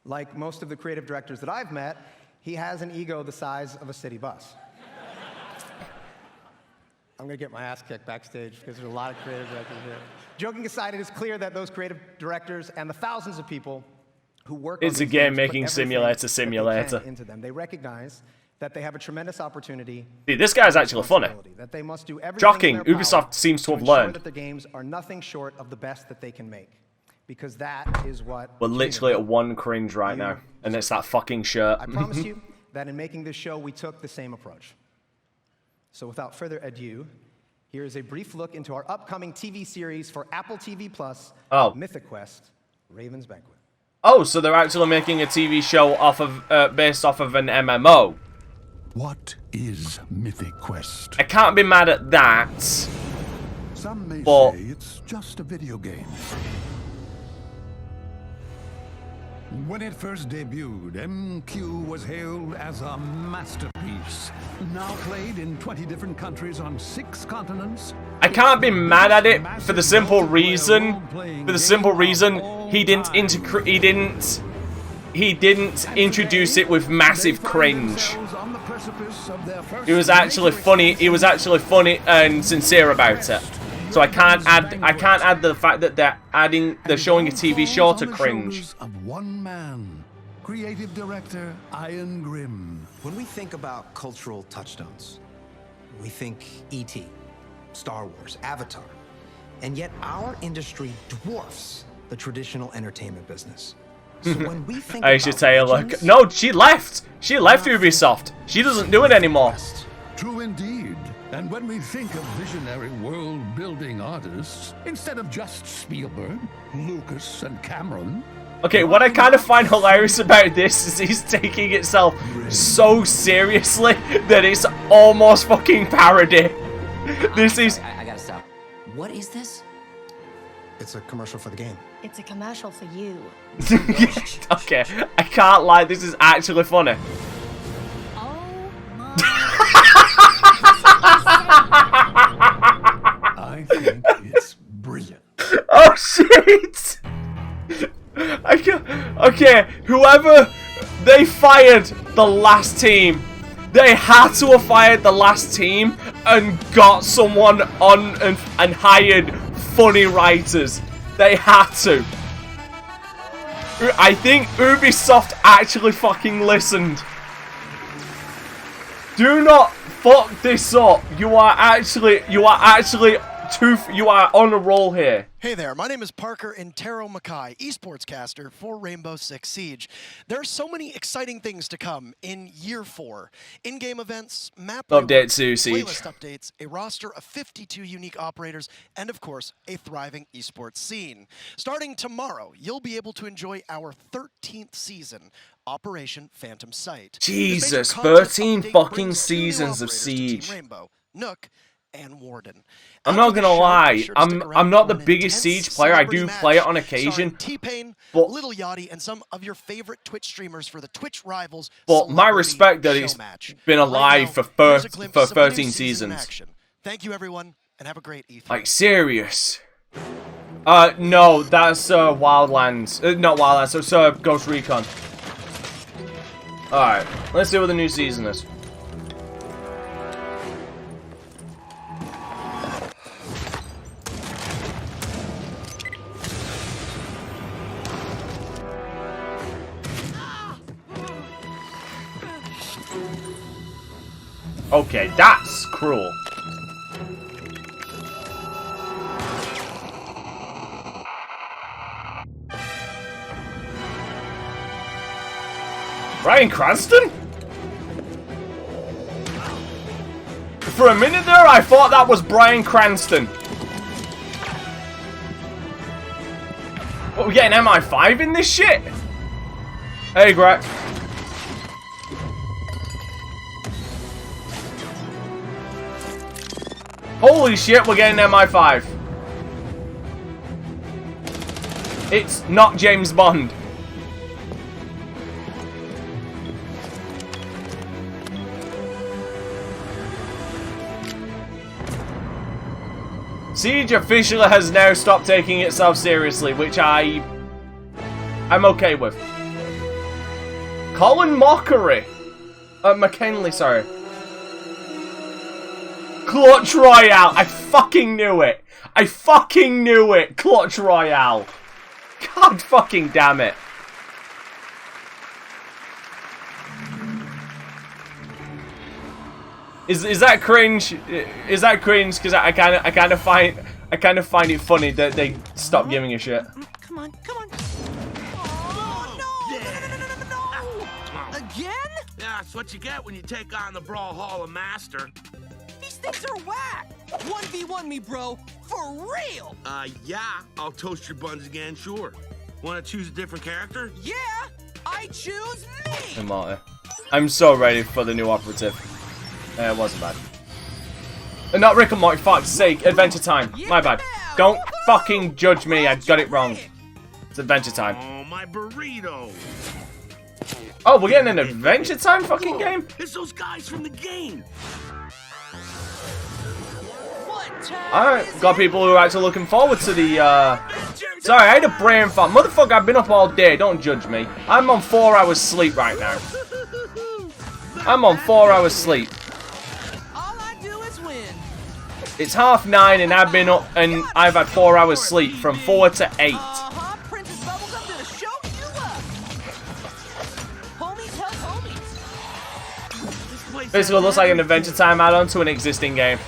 Speaker 15: like most of the creative directors that I've met, he has an ego the size of a city bus. I'm going to get my ass kicked backstage because there's a lot of creative directors here. Joking aside, it is clear that those creative directors and the thousands of people who work on
Speaker 2: it's a game making simulator
Speaker 15: into them. They recognize that they have a tremendous opportunity.
Speaker 2: Dude, this guy's actually funny.
Speaker 15: That they must do everything
Speaker 2: shocking.
Speaker 15: in their
Speaker 2: Ubisoft
Speaker 15: power
Speaker 2: seems to have
Speaker 15: ensure
Speaker 2: learned.
Speaker 15: that the games are nothing short of the best that they can make, because that is what
Speaker 2: we're literally at one cringe right now, and it's that fucking shirt.
Speaker 15: I promise you that in making this show, we took the same approach. So without further ado, here is a brief look into our upcoming TV series for Apple TV Plus, Mythic Quest: Raven's Banquet.
Speaker 2: Oh, so they're actually making a TV show off of based off of an MMO.
Speaker 5: What is Mythic Quest?
Speaker 2: I can't be mad at that.
Speaker 5: Some may say it's just a video game. When it first debuted, MQ was hailed as a masterpiece. Now played in 20 different countries on 6 continents.
Speaker 2: I can't be mad at it for the simple reason. He didn't introduce it with massive cringe. It was actually funny. He was actually funny and sincere about it. So I can't add the fact that they're showing a TV show to cringe.
Speaker 5: Of one man, creative director Ian Grimm.
Speaker 16: When we think about cultural touchstones, we think E.T., Star Wars, Avatar, and yet our industry dwarfs the traditional entertainment business. So when we think
Speaker 2: I should say, look, no, she left. She left Ubisoft. She doesn't do it anymore.
Speaker 5: True indeed. And when we think of visionary world-building artists, instead of just Spielberg, Lucas, and Cameron...
Speaker 2: Okay, what I kind of find hilarious about this is he's taking itself so seriously that it's almost fucking parody. This is...
Speaker 17: I gotta stop. What is this?
Speaker 15: It's a commercial for the game.
Speaker 9: It's a commercial for you.
Speaker 2: Okay, I can't lie, this is actually funny.
Speaker 5: I think it's brilliant.
Speaker 2: Oh shit! Okay, whoever they fired the last team, they had to have fired the last team and got someone on and hired funny writers. They had to. I think Ubisoft actually fucking listened. Do not fuck this up. You are actually on a roll here.
Speaker 18: Hey there, my name is Parker Intero Mackay, esports caster for Rainbow Six Siege. There are so many exciting things to come in Year 4. In-game events, map
Speaker 2: updates to Siege,
Speaker 18: playlist updates, a roster of 52 unique operators, and of course, a thriving esports scene. Starting tomorrow, you'll be able to enjoy our 13th season, Operation Phantom Sight.
Speaker 2: Jesus, 13 fucking seasons of Siege.
Speaker 18: Rainbow, Nook, and Warden.
Speaker 2: I'm not gonna lie, I'm not the biggest Siege player. I do play it on occasion,
Speaker 18: but Little Yachty and some of your favorite Twitch streamers for the Twitch Rivals.
Speaker 2: But my respect that it's been alive for 13 seasons.
Speaker 18: Thank you, everyone, and have a great E3.
Speaker 2: Like serious? No, that's Wildlands. Not Wildlands. It's Ghost Recon. All right, let's see what the new season is. Okay, that's cruel. Bryan Cranston? For a minute there, I thought that was Bryan Cranston. What, we getting MI5 in this shit? Hey, Greg. Holy shit, we're getting MI5. It's not James Bond. Siege officially has now stopped taking itself seriously, which I'm okay with. Colin Mockery. McKinley, sorry. Clutch Royale. I fucking knew it. I fucking knew it. Clutch Royale. God fucking damn it. Is that cringe? Is that cringe? Because I kind of find it funny that they stop giving a shit.
Speaker 7: Come on. Oh, no! Again?
Speaker 10: Yeah, that's what you get when you take on the Brawlhalla Master.
Speaker 7: These things are whack! 1v1 me, bro. For real!
Speaker 10: Yeah. I'll toast your buns again, sure. Want to choose a different character?
Speaker 7: Yeah! I choose me!
Speaker 2: Hey, Marty. I'm so ready for the new operative. It wasn't bad. Not Rick and Morty, fuck's sake. Adventure Time. My bad. Don't fucking judge me. I got it wrong. It's Adventure Time.
Speaker 10: Oh, my burrito.
Speaker 2: Oh, we're getting an Adventure Time fucking game?
Speaker 10: It's those guys from the game.
Speaker 2: Alright, got people who are actually looking forward to the, Sorry, I had a brain fart. Motherfucker, I've been up all day. Don't judge me. I'm on 4 hours sleep right now. I'm on 4 hours sleep. It's 9:30 and I've been up and I've had 4 hours sleep from 4 to 8. Basically, it looks like an Adventure Time add-on to an existing game.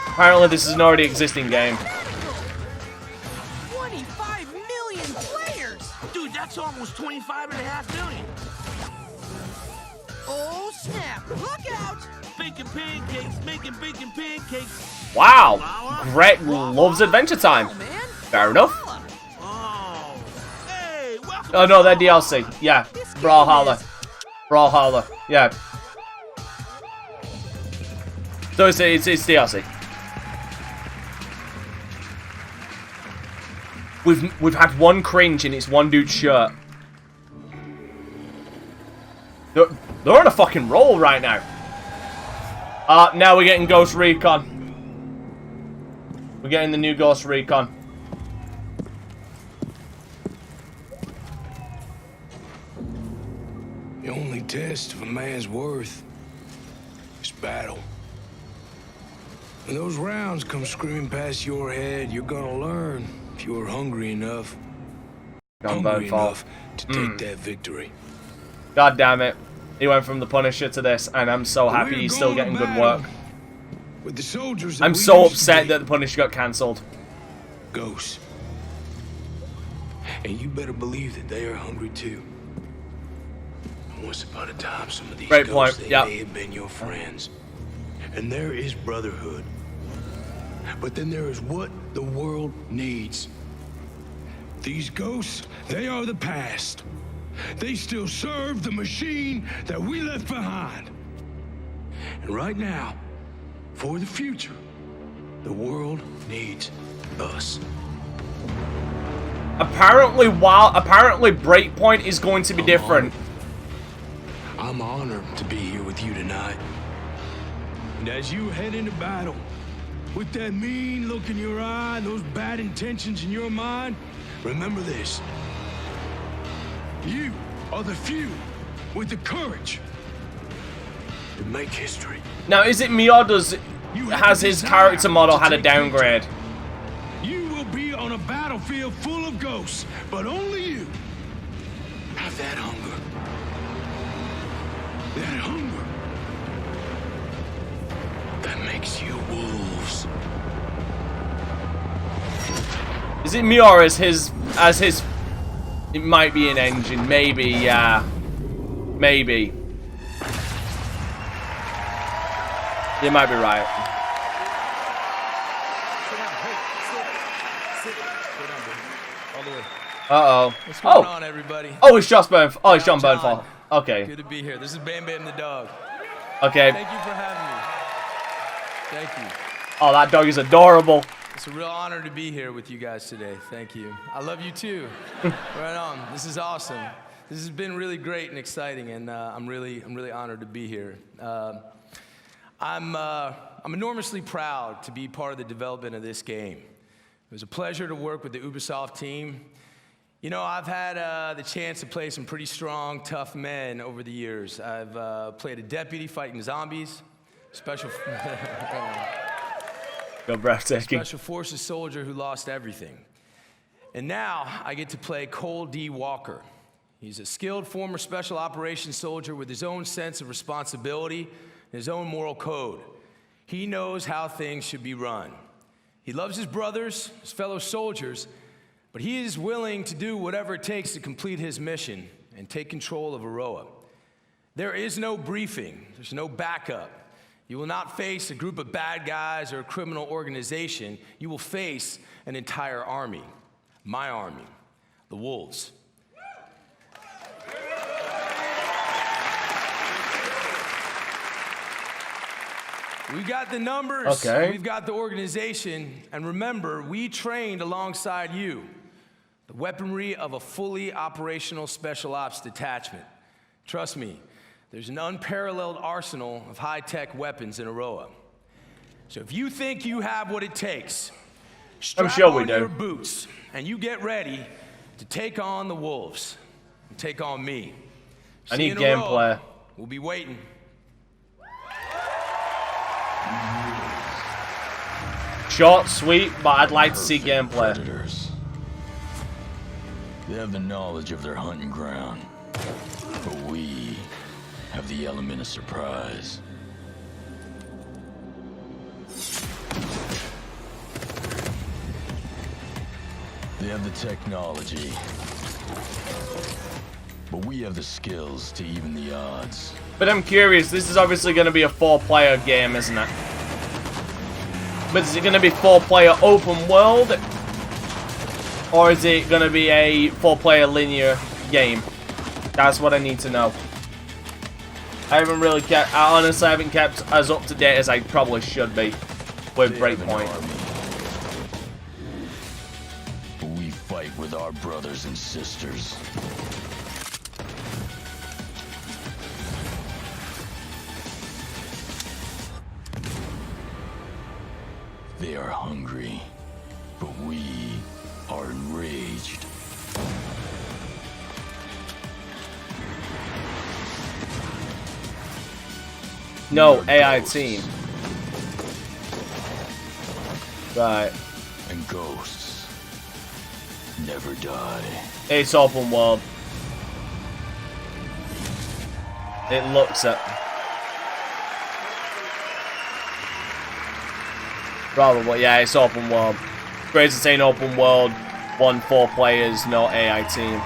Speaker 2: Apparently, this is an already existing game.
Speaker 7: 25 million players!
Speaker 10: Dude, that's almost 25.5 million. Oh snap! Look out! Bacon pancakes, making bacon pancakes.
Speaker 2: Wow, Greg loves Adventure Time. Fair enough. Oh no, they're DLC. Yeah, Brawlhalla. Brawlhalla. Yeah. So it's DLC. We've had one cringe and it's one dude's shirt. They're on a fucking roll right now. Now we're getting Ghost Recon. We're getting the new Ghost Recon.
Speaker 19: The only test of a man's worth is battle. When those rounds come screaming past your head, you're gonna learn if you're hungry enough. Hungry enough to take that victory.
Speaker 2: God damn it. He went from the Punisher to this, and I'm so happy he's still getting good work.
Speaker 19: With the soldiers
Speaker 2: I'm so upset that the Punisher got cancelled.
Speaker 19: Ghosts. And you better believe that they are hungry too. Once upon a time, some of these ghosts, they may have been your friends. And there is brotherhood. But then there is what the world needs. These ghosts, they are the past. They still serve the machine that we left behind. And right now, for the future, the world needs us.
Speaker 2: Apparently Breakpoint is going to be different.
Speaker 19: I'm honored to be here with you tonight. And as you head into battle, with that mean look in your eye and those bad intentions in your mind, remember this. You are the few with the courage to make history.
Speaker 2: Now, is it me or has his character model had a downgrade?
Speaker 19: You will be on a battlefield full of ghosts, but only you have that hunger. That hunger that makes you wolves.
Speaker 2: Is it me or as his it might be an engine, maybe, yeah. Maybe. You might be right. Uh-oh.
Speaker 20: What's going on, everybody?
Speaker 2: Oh, it's Josh Burnfall. Oh, it's John Burnfall. Okay.
Speaker 20: Good to be here. This is Bam Bam the dog.
Speaker 2: Okay.
Speaker 20: Thank you for having me. Thank you.
Speaker 2: Oh, that dog is adorable.
Speaker 20: It's a real honor to be here with you guys today. Thank you. I love you too. Right on. This is awesome. This has been really great and exciting, and I'm really honored to be here. I'm enormously proud to be part of the development of this game. It was a pleasure to work with the Ubisoft team. You know, I've had the chance to play some pretty strong, tough men over the years. I've played a deputy fighting zombies, special forces soldier who lost everything. And now I get to play Cole D. Walker. He's a skilled former special operations soldier with his own sense of responsibility and his own moral code. He knows how things should be run. He loves his brothers, his fellow soldiers, but he is willing to do whatever it takes to complete his mission and take control of Aroa. There is no briefing. There's no backup. You will not face a group of bad guys or a criminal organization. You will face an entire army. My army, the Wolves. We've got the numbers, we've got the organization, and remember, we trained alongside you. The weaponry of a fully operational special ops detachment. Trust me, there's an unparalleled arsenal of high-tech weapons in Aroa. So if you think you have what it takes, strap on your boots, and you get ready to take on the Wolves, and take on me.
Speaker 2: I need gameplay.
Speaker 20: We'll be waiting.
Speaker 2: Short, sweet, but I'd like to see gameplay.
Speaker 21: Predators. They have the knowledge of their hunting ground, but we have the element of surprise. They have the technology, but we have the skills to even the odds.
Speaker 2: But I'm curious, this is obviously going to be a 4-player game, isn't it? But is it going to be 4-player open world? Or is it going to be a 4-player linear game? That's what I need to know. I honestly haven't kept as up to date as I probably should be with Breakpoint.
Speaker 21: We fight with our brothers and sisters. They are hungry, but we are enraged.
Speaker 2: No AI team. Right.
Speaker 21: And ghosts never die.
Speaker 2: It's open world. It looks at. Probably, yeah, it's open world. Crazy saying open world, 4 players, no AI team.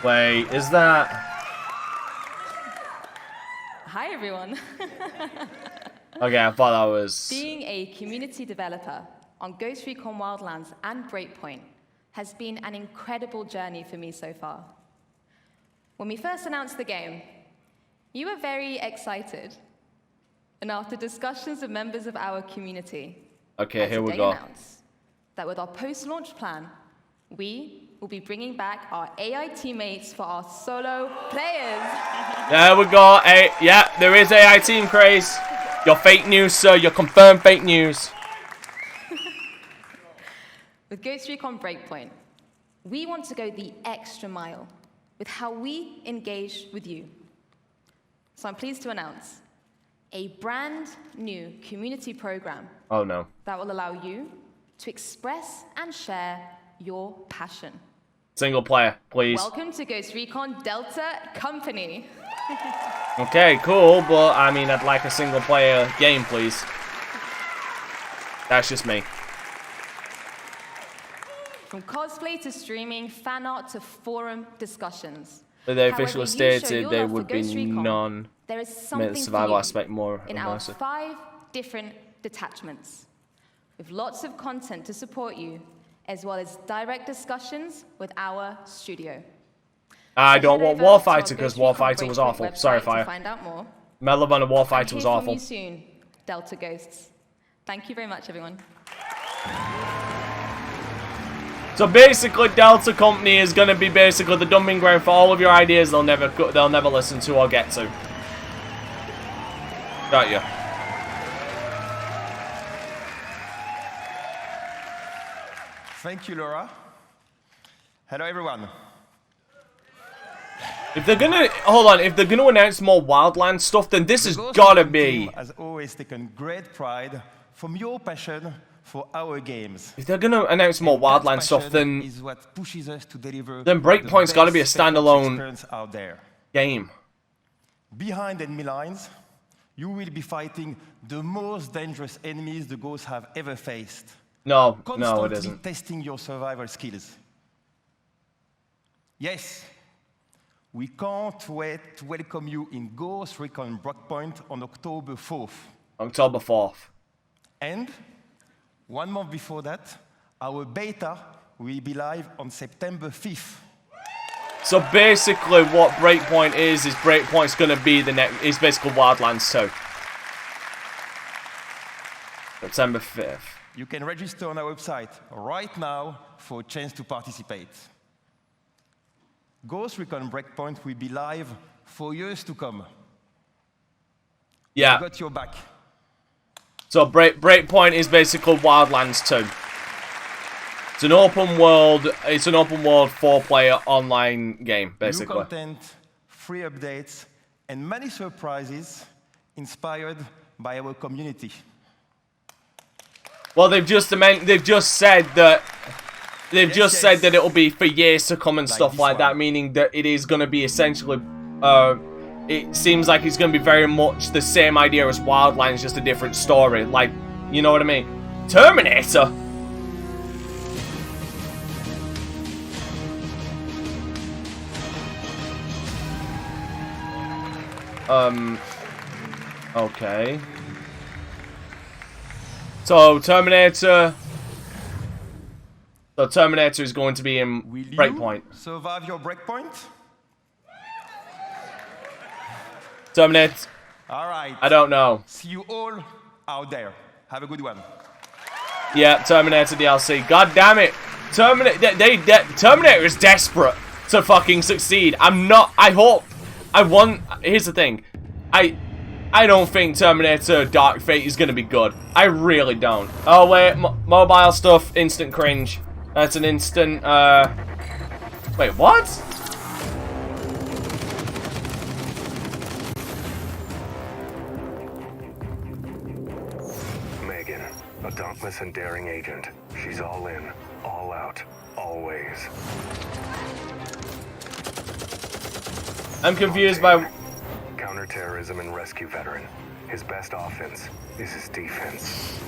Speaker 2: Wait, is that?
Speaker 1: Hi everyone.
Speaker 2: Okay, I thought that was...
Speaker 1: Being a community developer on Ghost Recon Wildlands and Breakpoint has been an incredible journey for me so far. When we first announced the game, you were very excited. And after discussions with members of our community,
Speaker 2: okay, here we go.
Speaker 1: Announced that with our post-launch plan, we will be bringing back our AI teammates for our solo players.
Speaker 2: There we go. Yeah, there is AI team craze. You're fake news, sir. You're confirmed fake news.
Speaker 1: With Ghost Recon Breakpoint, we want to go the extra mile with how we engage with you. So I'm pleased to announce a brand new community program.
Speaker 2: Oh no.
Speaker 1: That will allow you to express and share your passion.
Speaker 2: Single player, please.
Speaker 1: Welcome to Ghost Recon Delta Company.
Speaker 2: Okay, cool, but I mean, I'd like a single player game, please. That's just me.
Speaker 1: From cosplay to streaming, fan art to forum discussions.
Speaker 2: But they officially stated there would be none.
Speaker 1: There is something
Speaker 2: survival
Speaker 1: for
Speaker 2: aspect more
Speaker 1: in our
Speaker 2: immersive.
Speaker 1: 5 different detachments, with lots of content to support you, as well as direct discussions with our studio.
Speaker 2: I don't want Warfighter because Warfighter was awful. Sorry, Fire.
Speaker 1: Find out more.
Speaker 2: Medal of Warfighter was awful.
Speaker 1: You soon, Delta Ghosts. Thank you very much, everyone.
Speaker 2: So basically, Delta Company is going to be basically the dumping ground for all of your ideas they'll never listen to or get to. Got you.
Speaker 22: Thank you, Laura. Hello, everyone.
Speaker 2: If they're gonna if they're gonna announce more Wildlands stuff, then this has gotta be.
Speaker 22: Has always taken great pride from your passion for our games.
Speaker 2: If they're gonna announce more Wildlands stuff, then
Speaker 22: is what pushes us to deliver.
Speaker 2: Then Breakpoint's got to be a standalone
Speaker 22: out there.
Speaker 2: Game.
Speaker 22: Behind enemy lines, you will be fighting the most dangerous enemies the Ghosts have ever faced.
Speaker 2: No, it
Speaker 22: Constantly
Speaker 2: isn't.
Speaker 22: testing your survival skills. Yes, we can't wait to welcome you in Ghost Recon Breakpoint on October 4th.
Speaker 2: October 4th.
Speaker 22: And 1 month before that, our beta will be live on September 5th.
Speaker 2: So basically, what Breakpoint is Breakpoint's gonna be is basically Wildlands 2. September 5th.
Speaker 22: You can register on our website right now for a chance to participate. Ghost Recon Breakpoint will be live for years to come.
Speaker 2: Yeah.
Speaker 22: We got your back.
Speaker 2: So Breakpoint is basically Wildlands 2. It's an open world 4-player online game, basically.
Speaker 22: New content, free updates, and many surprises inspired by our community.
Speaker 2: Well, they've just said that that it'll be for years to come and stuff like that, meaning that it is going to be essentially. It seems like it's going to be very much the same idea as Wildlands, just a different story. Like, you know what I mean? Terminator. Okay. So Terminator. So Terminator is going to be in Breakpoint.
Speaker 22: Survive your breakpoint?
Speaker 2: Terminator.
Speaker 22: All right.
Speaker 2: I don't know.
Speaker 22: See you all out there. Have a good one.
Speaker 2: Yeah, Terminator DLC. God damn it. Terminator is desperate to fucking succeed. I'm not. I hope. I want. Here's the thing. I don't think Terminator Dark Fate is going to be good. I really don't. Oh, wait. Mobile stuff. Instant cringe. That's an instant. Wait, what?
Speaker 3: Megan, a dauntless and daring agent. She's all in, all out, always.
Speaker 2: I'm confused by...
Speaker 3: Counterterrorism and rescue veteran. His best offense is his defense.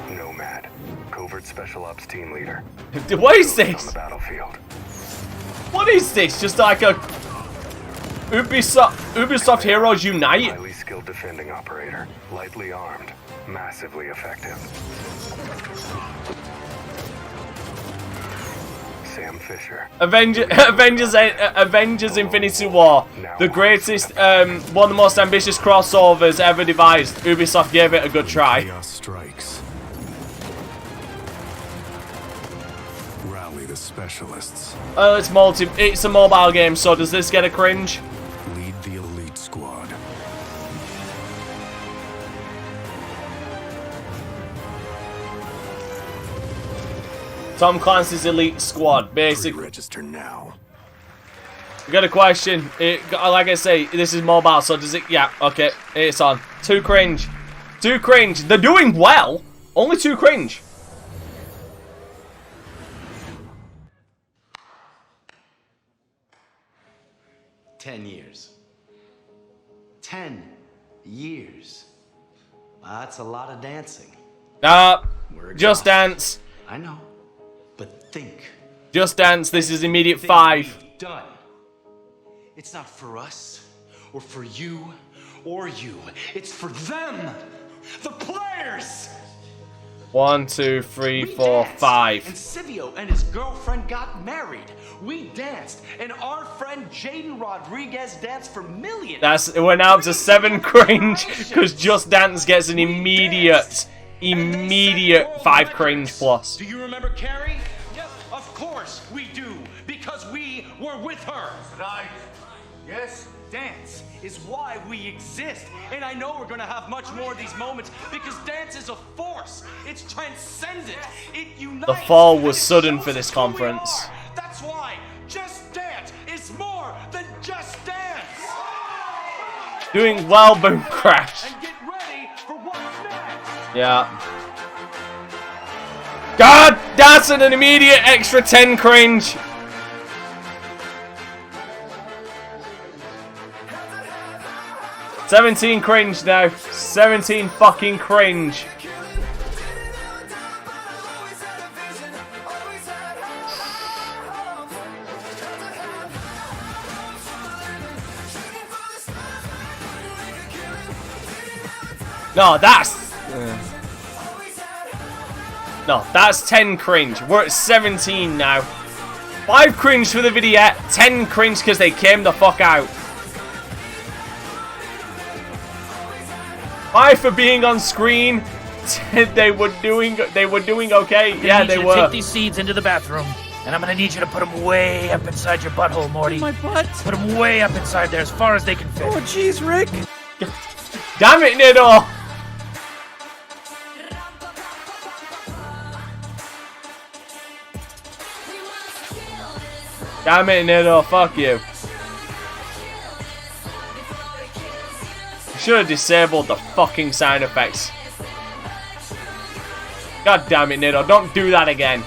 Speaker 3: Nomad, covert special ops team leader.
Speaker 2: What is this?
Speaker 3: On the battlefield.
Speaker 2: What is this? Just like a... Ubisoft Heroes Unite?
Speaker 3: Highly skilled defending operator. Lightly armed. Massively effective. Sam Fisher.
Speaker 2: Avengers Infinity War. The greatest, one of the most ambitious crossovers ever devised. Ubisoft gave it a good try.
Speaker 5: Chaos strikes. Rally the specialists.
Speaker 2: It's a mobile game, so does this get a cringe?
Speaker 5: Lead the elite squad.
Speaker 2: Tom Clancy's Elite Squad, basically.
Speaker 5: Register now.
Speaker 2: We got a question. Like I say, this is mobile, so does it? Yeah, okay, it's on. 2 cringe. 2 cringe. They're doing well. Only 2 cringe.
Speaker 4: $10 years. 10 years. That's a lot of dancing.
Speaker 2: Just Dance.
Speaker 4: I know, but think.
Speaker 2: Just Dance. This is immediate 5.
Speaker 4: Done. It's not for us, or for you, or you. It's for them, the players.
Speaker 2: 1, 2, 3, 4, 5.
Speaker 4: And Silvio and his girlfriend got married. We danced, and our friend Jaden Rodriguez danced for millions.
Speaker 2: We're now up to 7 cringe because Just Dance gets an immediate 5 cringe plus.
Speaker 4: Do you remember Carrie? Yes, of course we do, because we were with her. Right. Yes, dance is why we exist. And I know we're gonna have much more of these moments because dance is a force. It's transcendent. It unites.
Speaker 2: The fall was sudden for this conference.
Speaker 4: That's why Just Dance is more than just dance.
Speaker 2: Doing well, Boom Crash.
Speaker 4: And get ready for what's next.
Speaker 2: Yeah. God, that's an immediate extra 10 cringe. $17 cringe now. 17 fucking cringe. No, that's 10 cringe. We're at 17 now. 5 cringe for the video, 10 cringe because they came the fuck out. 5 for being on screen. They were doing okay. Yeah, they were.
Speaker 8: Take these seeds into the bathroom, and I'm gonna need you to put them way up inside your butthole, Morty.
Speaker 10: My butt.
Speaker 8: Put them way up inside there, as far as they can fit.
Speaker 10: Oh, jeez, Rick.
Speaker 2: Damn it, Nido. Damn it, Nido. Fuck you. Should have disabled the fucking sound effects. God damn it, Nido. Don't do that again.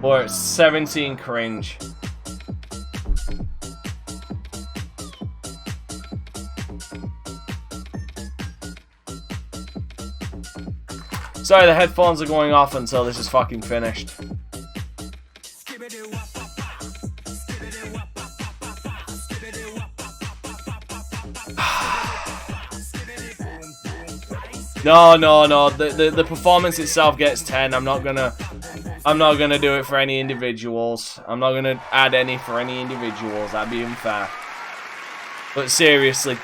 Speaker 2: We're at 17 cringe. Sorry, the headphones are going off until this is fucking finished. No. The performance itself gets 10. I'm not gonna do it for any individuals. I'm not gonna add any for any individuals. That'd be unfair. But seriously,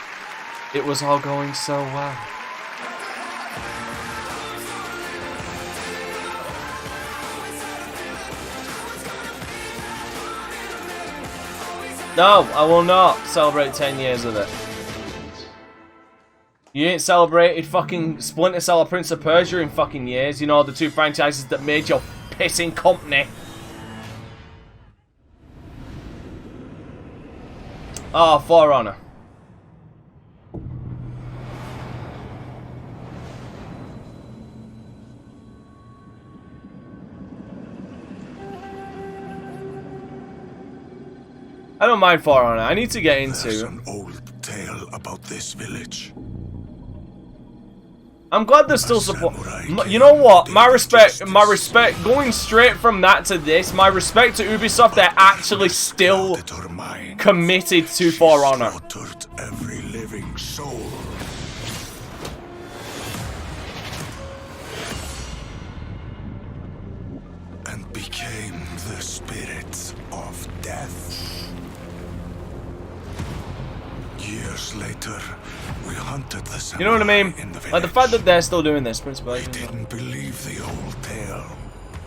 Speaker 2: it was all going so well. No, I will not celebrate 10 years of it. You ain't celebrated fucking Splinter Cell or Prince of Persia in fucking years. You know, the two franchises that made your pissing company. Oh, For Honor. I don't mind For Honor. I need to get into.
Speaker 10: There's an old tale about this village.
Speaker 2: I'm glad there's still support. You know what? My respect. Going straight from that to this, my respect to Ubisoft. They're actually still committed to For Honor.
Speaker 10: Every living soul. And became the spirits of death. Years later, we hunted the samurai.
Speaker 2: You know what I mean? Like the fact that they're still doing this, principally.
Speaker 10: We didn't believe the old tale.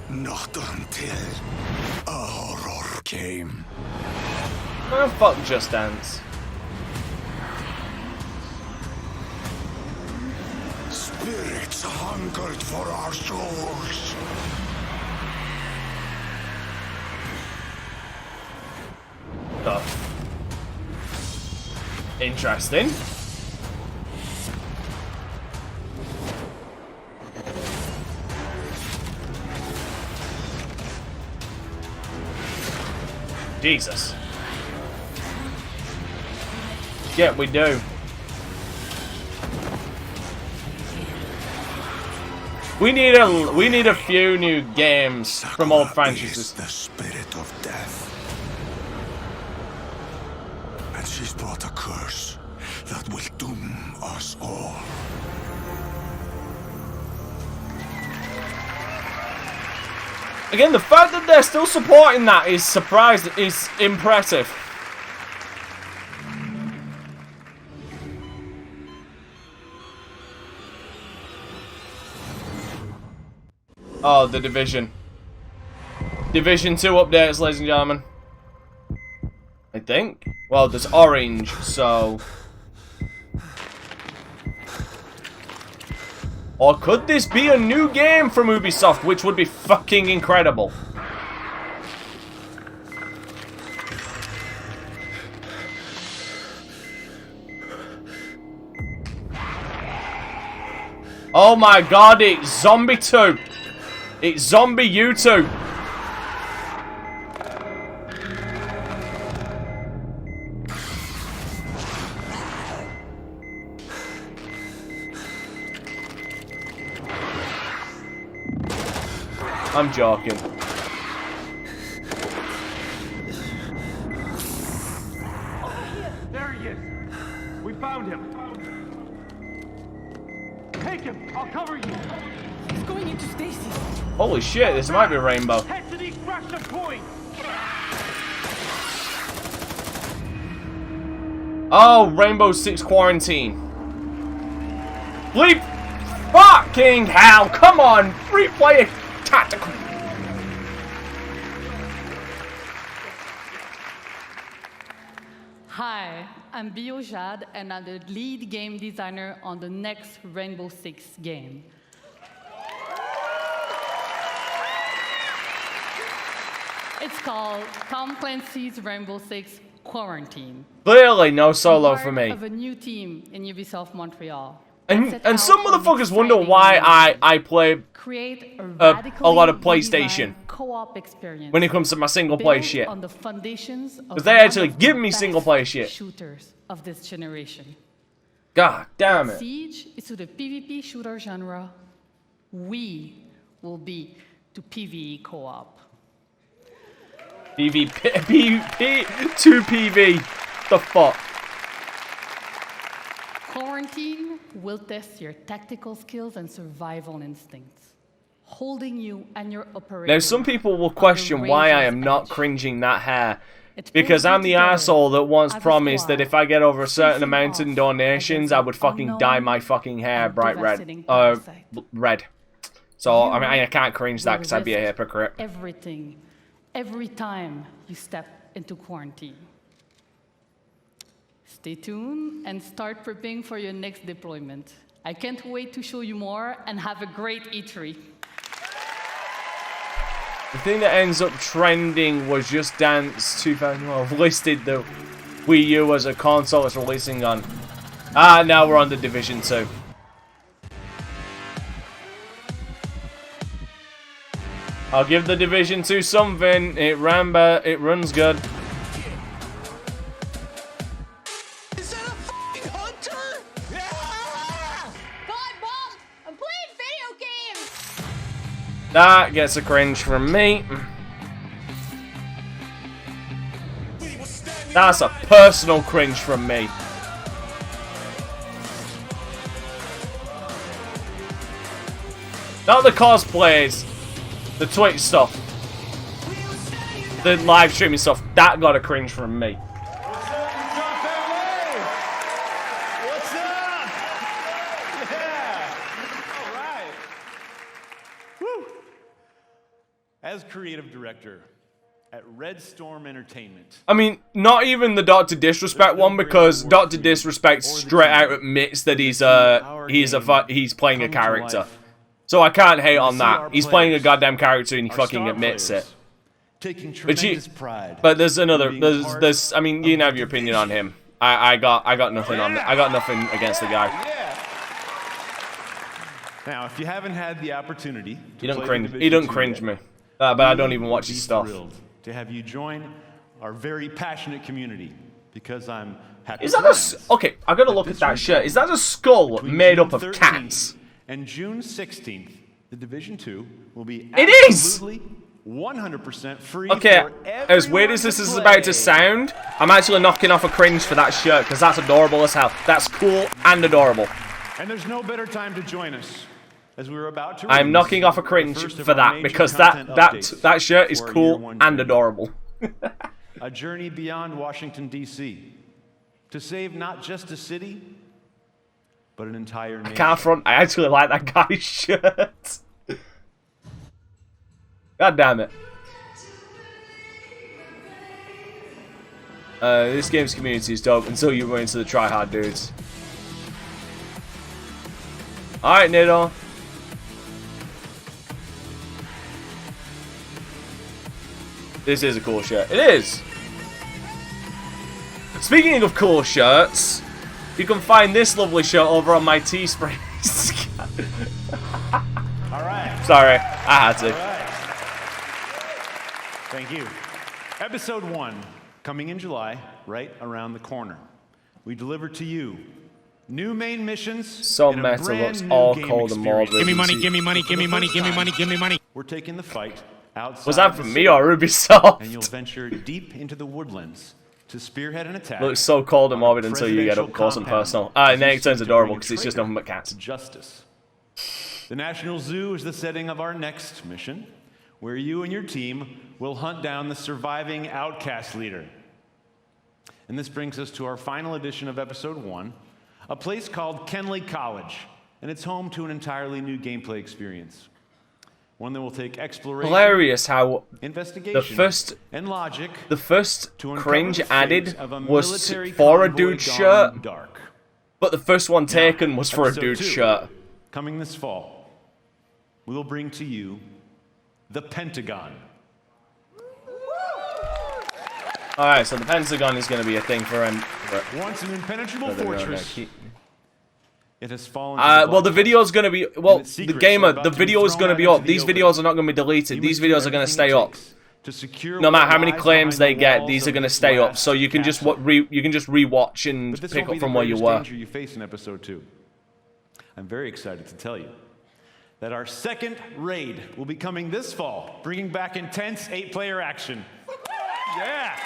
Speaker 10: Not until a horror came.
Speaker 2: Oh, fuck Just Dance.
Speaker 10: Spirits hungered for our souls.
Speaker 2: Oh. Interesting. Jesus. Yeah, we do. We need a few new games from old franchises.
Speaker 10: The spirit of death. And she's brought a curse that will doom us all.
Speaker 2: Again, the fact that they're still supporting that is impressive. Oh, the Division. Division 2 updates, ladies and gentlemen. I think. Well, there's orange, so... Or could this be a new game from Ubisoft, which would be fucking incredible? Oh my god, it's Zombie 2. It's Zombie U2. I'm joking.
Speaker 10: There he is. We found him. Take him. I'll cover you.
Speaker 9: He's going into stasis.
Speaker 2: Holy shit, this might be Rainbow.
Speaker 10: Head to the extraction point.
Speaker 2: Oh, Rainbow Six Quarantine. Bleep! Fucking hell! Come on! Free player tactical.
Speaker 11: Hi, I'm Biojad, and I'm the lead game designer on the next Rainbow Six game. It's called Tom Clancy's Rainbow Six Quarantine.
Speaker 2: Clearly, no solo for me.
Speaker 11: Of a new team in Ubisoft Montreal.
Speaker 2: And some motherfuckers wonder why I play a lot of PlayStation
Speaker 11: co-op experience
Speaker 2: when it comes to my single player shit.
Speaker 11: On the foundations of
Speaker 2: because they actually give me single player shit.
Speaker 11: Shooters of this generation.
Speaker 2: God damn it.
Speaker 11: Siege is to the PvP shooter genre. We will be to PvE co-op.
Speaker 2: PvP to PV. The fuck.
Speaker 11: Quarantine will test your tactical skills and survival instincts, holding you and your operation.
Speaker 2: Now, some people will question why I am not cringing that hair. Because I'm the asshole that once promised that if I get over a certain amount in donations, I would fucking dye my fucking hair bright red. Red. So, I mean, I can't cringe that because I'd be a hypocrite.
Speaker 11: Everything, every time you step into quarantine. Stay tuned and start prepping for your next deployment. I can't wait to show you more and have a great E3.
Speaker 2: The thing that ends up trending was just Dance 2012 listed the Wii U as a console it's releasing on. Ah, now we're on the Division 2. I'll give the Division 2 something. It runs good.
Speaker 9: Is that a f***ing hunter? Yeah! God, Mom! I'm playing video games!
Speaker 2: That gets a cringe from me. That's a personal cringe from me. Not the cosplays. The Twitch stuff. The live streaming stuff. That got a cringe from me.
Speaker 22: What's up? Yeah. All right. Woo. As creative director at Red Storm Entertainment.
Speaker 2: I mean, not even the Dr. Disrespect one, because Dr. Disrespect straight out admits that he's playing a character. So I can't hate on that. He's playing a goddamn character and he fucking admits it.
Speaker 22: Taking tremendous pride.
Speaker 2: But there's another. There's. I mean, you can have your opinion on him. I got nothing on. I got nothing against the guy.
Speaker 22: Now, if you haven't had the opportunity,
Speaker 2: He don't cringe me. But I don't even watch his stuff.
Speaker 22: To have you join our very passionate community, because I'm happy.
Speaker 2: Is that a? Okay, I gotta look at that shirt. Is that a skull made up of cats?
Speaker 22: And June 16th, the Division 2 will be
Speaker 2: absolutely
Speaker 22: 100% free.
Speaker 2: Okay,
Speaker 22: for
Speaker 2: as weird as this is about to sound, I'm actually knocking off a cringe for that shirt because that's adorable as hell. That's cool and adorable.
Speaker 22: And there's no better time to join us, as we're about to.
Speaker 2: I'm knocking off a cringe for that because that shirt is cool and adorable.
Speaker 22: A journey beyond Washington, D.C. to save not just a city, but an entire nation.
Speaker 2: I can't front. I actually like that guy's shirt. God damn it. This game's community is dope until you run into the tryhard dudes. Alright, Nido. This is a cool shirt. It is! Speaking of cool shirts, you can find this lovely shirt over on my Teespring.
Speaker 22: Alright.
Speaker 2: Sorry, I had to.
Speaker 22: Right. Thank you. Episode 1, coming in July, right around the corner. We deliver to you new main missions.
Speaker 2: So meta looks all cold and morbid.
Speaker 8: Give me money, give me money, give me money, give me money, give me money.
Speaker 22: We're taking the fight outside.
Speaker 2: Was that from me or Ubisoft?
Speaker 22: And you'll venture deep into the woodlands to spearhead an attack.
Speaker 2: Looks so cold and morbid until you get up close and personal. And then it turns adorable because it's just nothing but cats.
Speaker 22: Justice. The National Zoo is the setting of our next mission, where you and your team will hunt down the surviving outcast leader. And this brings us to our final edition of Episode 1, a place called Kenley College, and it's home to an entirely new gameplay experience. One that will take exploration,
Speaker 2: hilarious how
Speaker 22: investigation, and logic.
Speaker 2: The first cringe added was for a dude's shirt, but the first one taken was for a dude's shirt.
Speaker 22: Coming this fall, we will bring to you the Pentagon.
Speaker 2: Alright, so the Pentagon is going to be a thing for him.
Speaker 22: Once an impenetrable fortress, it has fallen.
Speaker 2: Well, the video's going to be. Well, the gamer, the video is going to be up. These videos are not going to be deleted. These videos are going to stay up. No matter how many claims they get, these are going to stay up. So you can just rewatch and pick up from where you were.
Speaker 22: You face in Episode 2. I'm very excited to tell you that our second raid will be coming this fall, bringing back intense 8-player action. Yeah.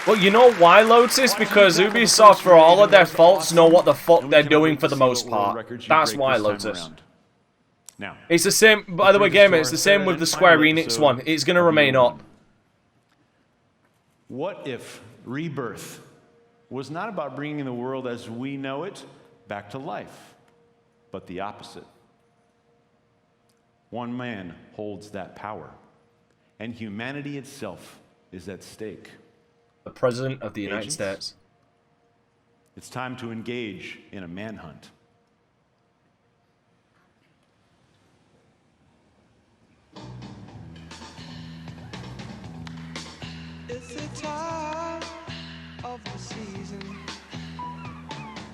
Speaker 2: Well, you know why, Lotus? Because Ubisoft, for all of their faults, know what the fuck they're doing for the most part. That's why, Lotus.
Speaker 22: Now,
Speaker 2: it's the same, by the way, gamer, it's the same with the Square Enix one. It's going to remain up.
Speaker 22: What if rebirth was not about bringing the world as we know it back to life, but the opposite? One man holds that power, and humanity itself is at stake.
Speaker 2: The President of the United States.
Speaker 22: It's time to engage in a manhunt.
Speaker 9: It's the time of the season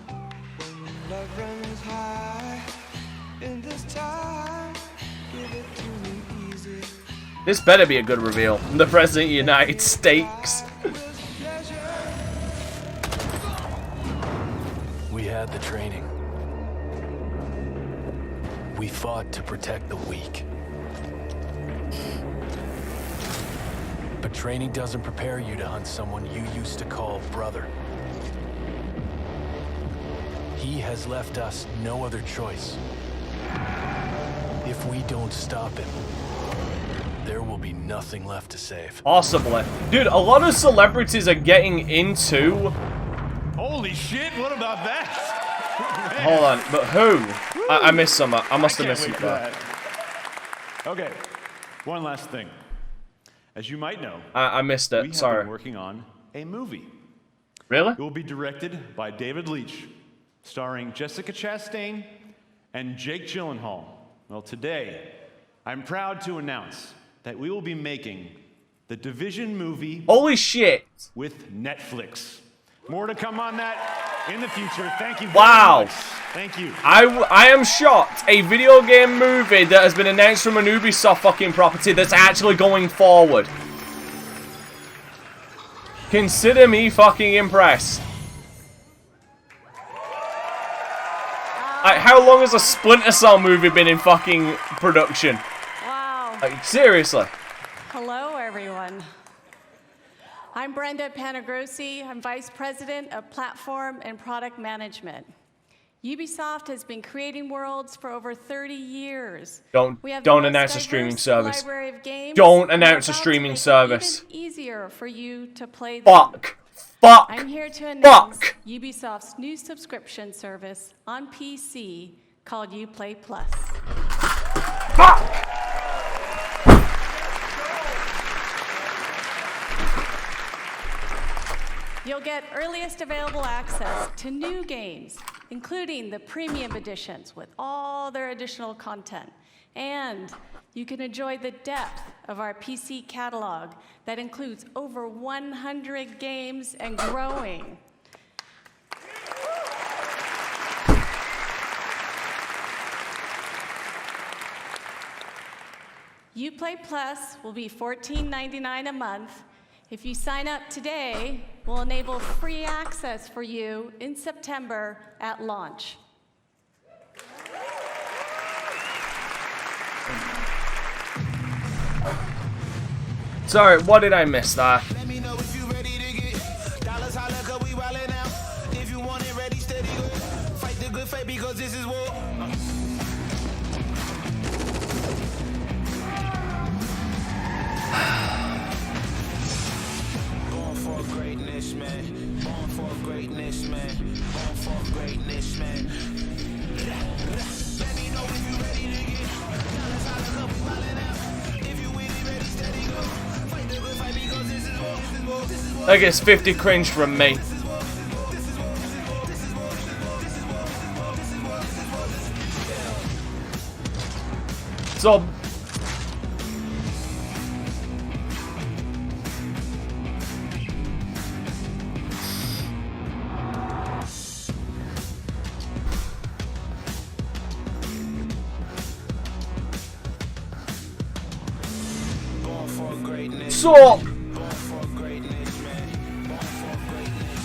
Speaker 9: when love runs high. In this time, give it to me easy.
Speaker 2: This better be a good reveal. The President of the United States.
Speaker 6: We had the training. We fought to protect the weak. But training doesn't prepare you to hunt someone you used to call brother. He has left us no other choice. If we don't stop him, there will be nothing left to save.
Speaker 2: Possibly. Dude, a lot of celebrities are getting into...
Speaker 22: Holy shit, what about that?
Speaker 2: Hold on, but who? I missed some. I must have missed some.
Speaker 22: Okay, one last thing. As you might know,
Speaker 2: I missed it.
Speaker 22: We have
Speaker 2: Sorry.
Speaker 22: been working on a movie.
Speaker 2: Really?
Speaker 22: It will be directed by David Leitch, starring Jessica Chastain and Jake Gyllenhaal. Well, today, I'm proud to announce that we will be making the Division movie.
Speaker 2: Holy shit!
Speaker 22: With Netflix. More to come on that in the future. Thank you very
Speaker 2: Wow.
Speaker 22: much. Thank you.
Speaker 2: I am shocked. A video game movie that has been announced from an Ubisoft fucking property that's actually going forward. Consider me fucking impressed. Like, how long has a Splinter Cell movie been in fucking production?
Speaker 12: Wow.
Speaker 2: Like, seriously.
Speaker 12: Hello, everyone. I'm Brenda Panagrossi. I'm Vice President of Platform and Product Management. Ubisoft has been creating worlds for over 30 years.
Speaker 2: Don't announce a streaming service. Don't announce a streaming service.
Speaker 12: Even easier for you to play them.
Speaker 2: Fuck. Fuck.
Speaker 12: I'm here to announce Ubisoft's new subscription service on PC called Uplay Plus.
Speaker 2: Fuck.
Speaker 12: You'll get earliest available access to new games, including the premium editions with all their additional content. And you can enjoy the depth of our PC catalog that includes over 100 games and growing. Uplay Plus will be $14.99 a month. If you sign up today, we'll enable free access for you in September at launch.
Speaker 2: Sorry, what did I miss there?
Speaker 9: Let me know if you ready to get dollars, holla, 'cause we wildin' out. If you want it ready, steady, go. Fight the good fight because this is war. Born for greatness, man. Born for greatness, man. Born for greatness, man. Let me know if you ready to get dollars, holla, 'cause we wildin' out. If you with it, ready, steady, go. Fight the good fight because this is war. This is war. This is war.
Speaker 2: That gets 50 cringe from me. So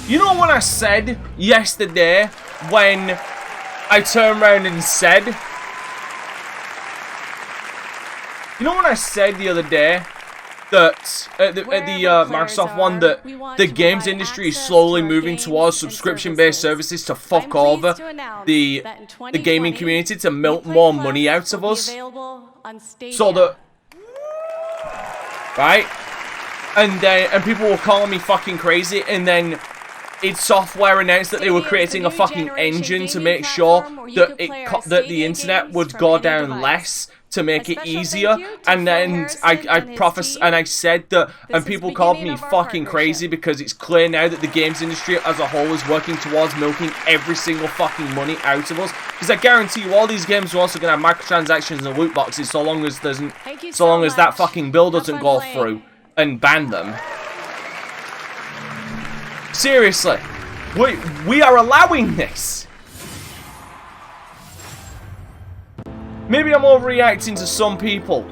Speaker 2: you know what I said yesterday when I turned around and said, you know what I said the other day that at the Microsoft one, that the games industry is slowly moving towards subscription-based services to fuck over the gaming community, to milk more money out of us, so that, right? And people were calling me fucking crazy, and then id Software announced that they were creating a fucking engine to make sure that the internet would go down less, to make it easier. And then I said that, and people called me fucking crazy, because it's clear now that the games industry as a whole is working towards milking every single fucking money out of us. Because I guarantee you, all these games are also gonna have microtransactions and loot boxes, so long as that fucking bill doesn't go through and ban them. Seriously, we are allowing this. Maybe I'm overreacting to some people,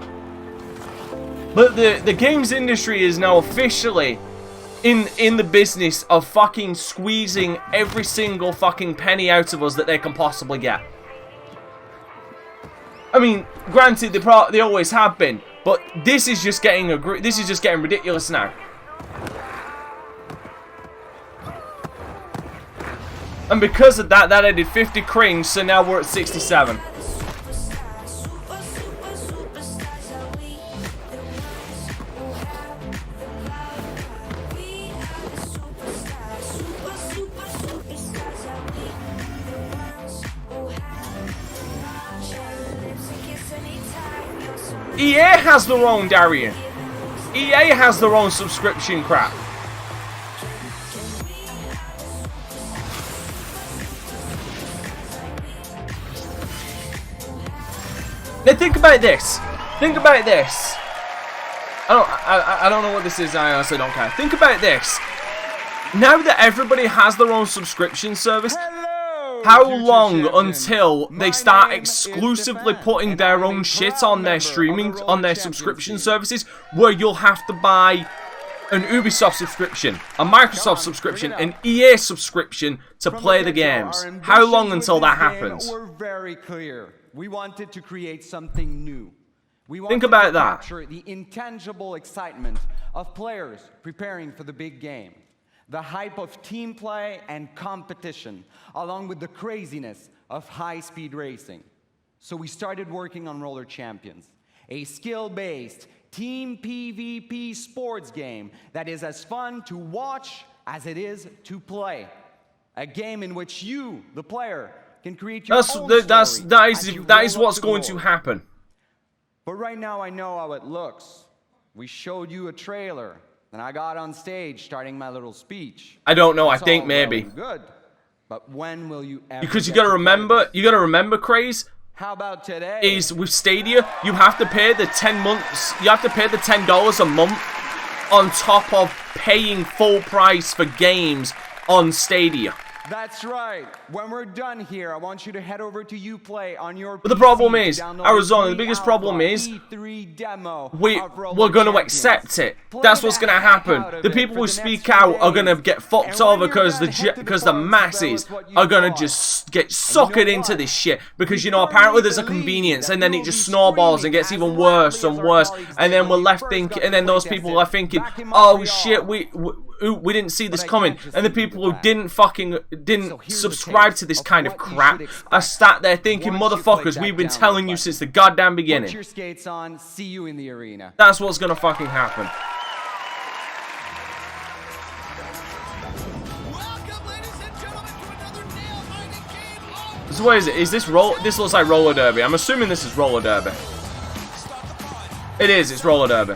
Speaker 2: but the games industry is now officially in the business of fucking squeezing every single fucking penny out of us that they can possibly get. I mean, granted, they always have been, but this is just getting ridiculous now. And because of that added 50 cringe, so now we're at 67. EA has their own, Darian. EA has their own subscription crap. Now think about this. Think about this. I don't know what this is. I honestly don't care. Think about this. Now that everybody has their own subscription service, how long until they start exclusively putting their own shit on their subscription services, where you'll have to buy an Ubisoft subscription, a Microsoft subscription, an EA subscription to play the games? How long until that happens?
Speaker 13: We're very clear. We wanted to create something new. We wanted
Speaker 2: Think about
Speaker 13: to
Speaker 2: that.
Speaker 13: capture the intangible excitement of players preparing for the big game, the hype of team play and competition, along with the craziness of high-speed racing. So we started working on Roller Champions, a skill-based team PvP sports game that is as fun to watch as it is to play. A game in which you, the player, can create your own story.
Speaker 2: That is what's going to happen.
Speaker 13: But right now I know how it looks. We showed you a trailer, and I got on stage starting my little speech.
Speaker 2: I don't know.
Speaker 13: It's
Speaker 2: I think
Speaker 13: all
Speaker 2: maybe.
Speaker 13: well and good, but when will you ever?
Speaker 2: Because you
Speaker 13: get
Speaker 2: gotta
Speaker 13: to
Speaker 2: remember, Craze.
Speaker 13: How about today?
Speaker 2: Is with Stadia, you have to pay the $10 a month on top of paying full price for games on Stadia.
Speaker 13: That's right. When we're done here, I want you to head over to Uplay on your
Speaker 2: But the problem is, Arizona, the biggest problem is, we're going to accept it. That's what's going to happen. The people who speak out are going to get fucked over because the masses are going to just get suckered into this shit. Because, you know, apparently there's a convenience, and then it just snowballs and gets even worse and worse. And then we're left thinking, and then those people are thinking, oh shit, we didn't see this coming. And the people who didn't subscribe to this kind of crap are sat there thinking, motherfuckers, we've been telling you since the goddamn beginning.
Speaker 13: Put your skates on, see you in the arena.
Speaker 2: That's what's gonna fucking happen. So what is it? Is this this looks like roller derby. I'm assuming this is roller derby. It is, it's roller derby.